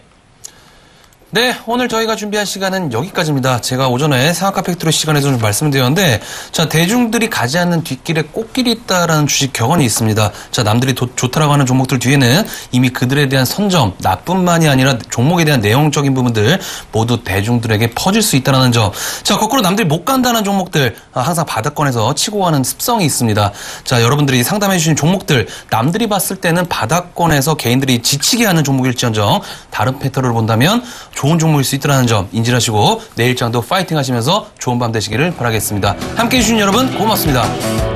네, 오늘 저희가 준비한 시간은 여기까지입니다. 제가 오전에 상한가 팩토리 시간에서 좀 말씀드렸는데, 자, 대중들이 가지 않는 뒷길에 꽃길이 있다라는 주식 격언이 있습니다. 자, 남들이 좋다라고 하는 종목들 뒤에는 이미 그들에 대한 선점, 나뿐만이 아니라 종목에 대한 내용적인 부분들 모두 대중들에게 퍼질 수 있다는 점. 자, 거꾸로 남들이 못 간다는 종목들 항상 바닥권에서 치고 가는 습성이 있습니다. 자, 여러분들이 상담해 주신 종목들 남들이 봤을 때는 바닥권에서 개인들이 지치게 하는 종목일지언정 다른 패턴으로 본다면 좋은 종목일 수 있다는 점 인지하시고 내일장도 파이팅 하시면서 좋은 밤 되시기를 바라겠습니다. 함께해 주신 여러분 고맙습니다.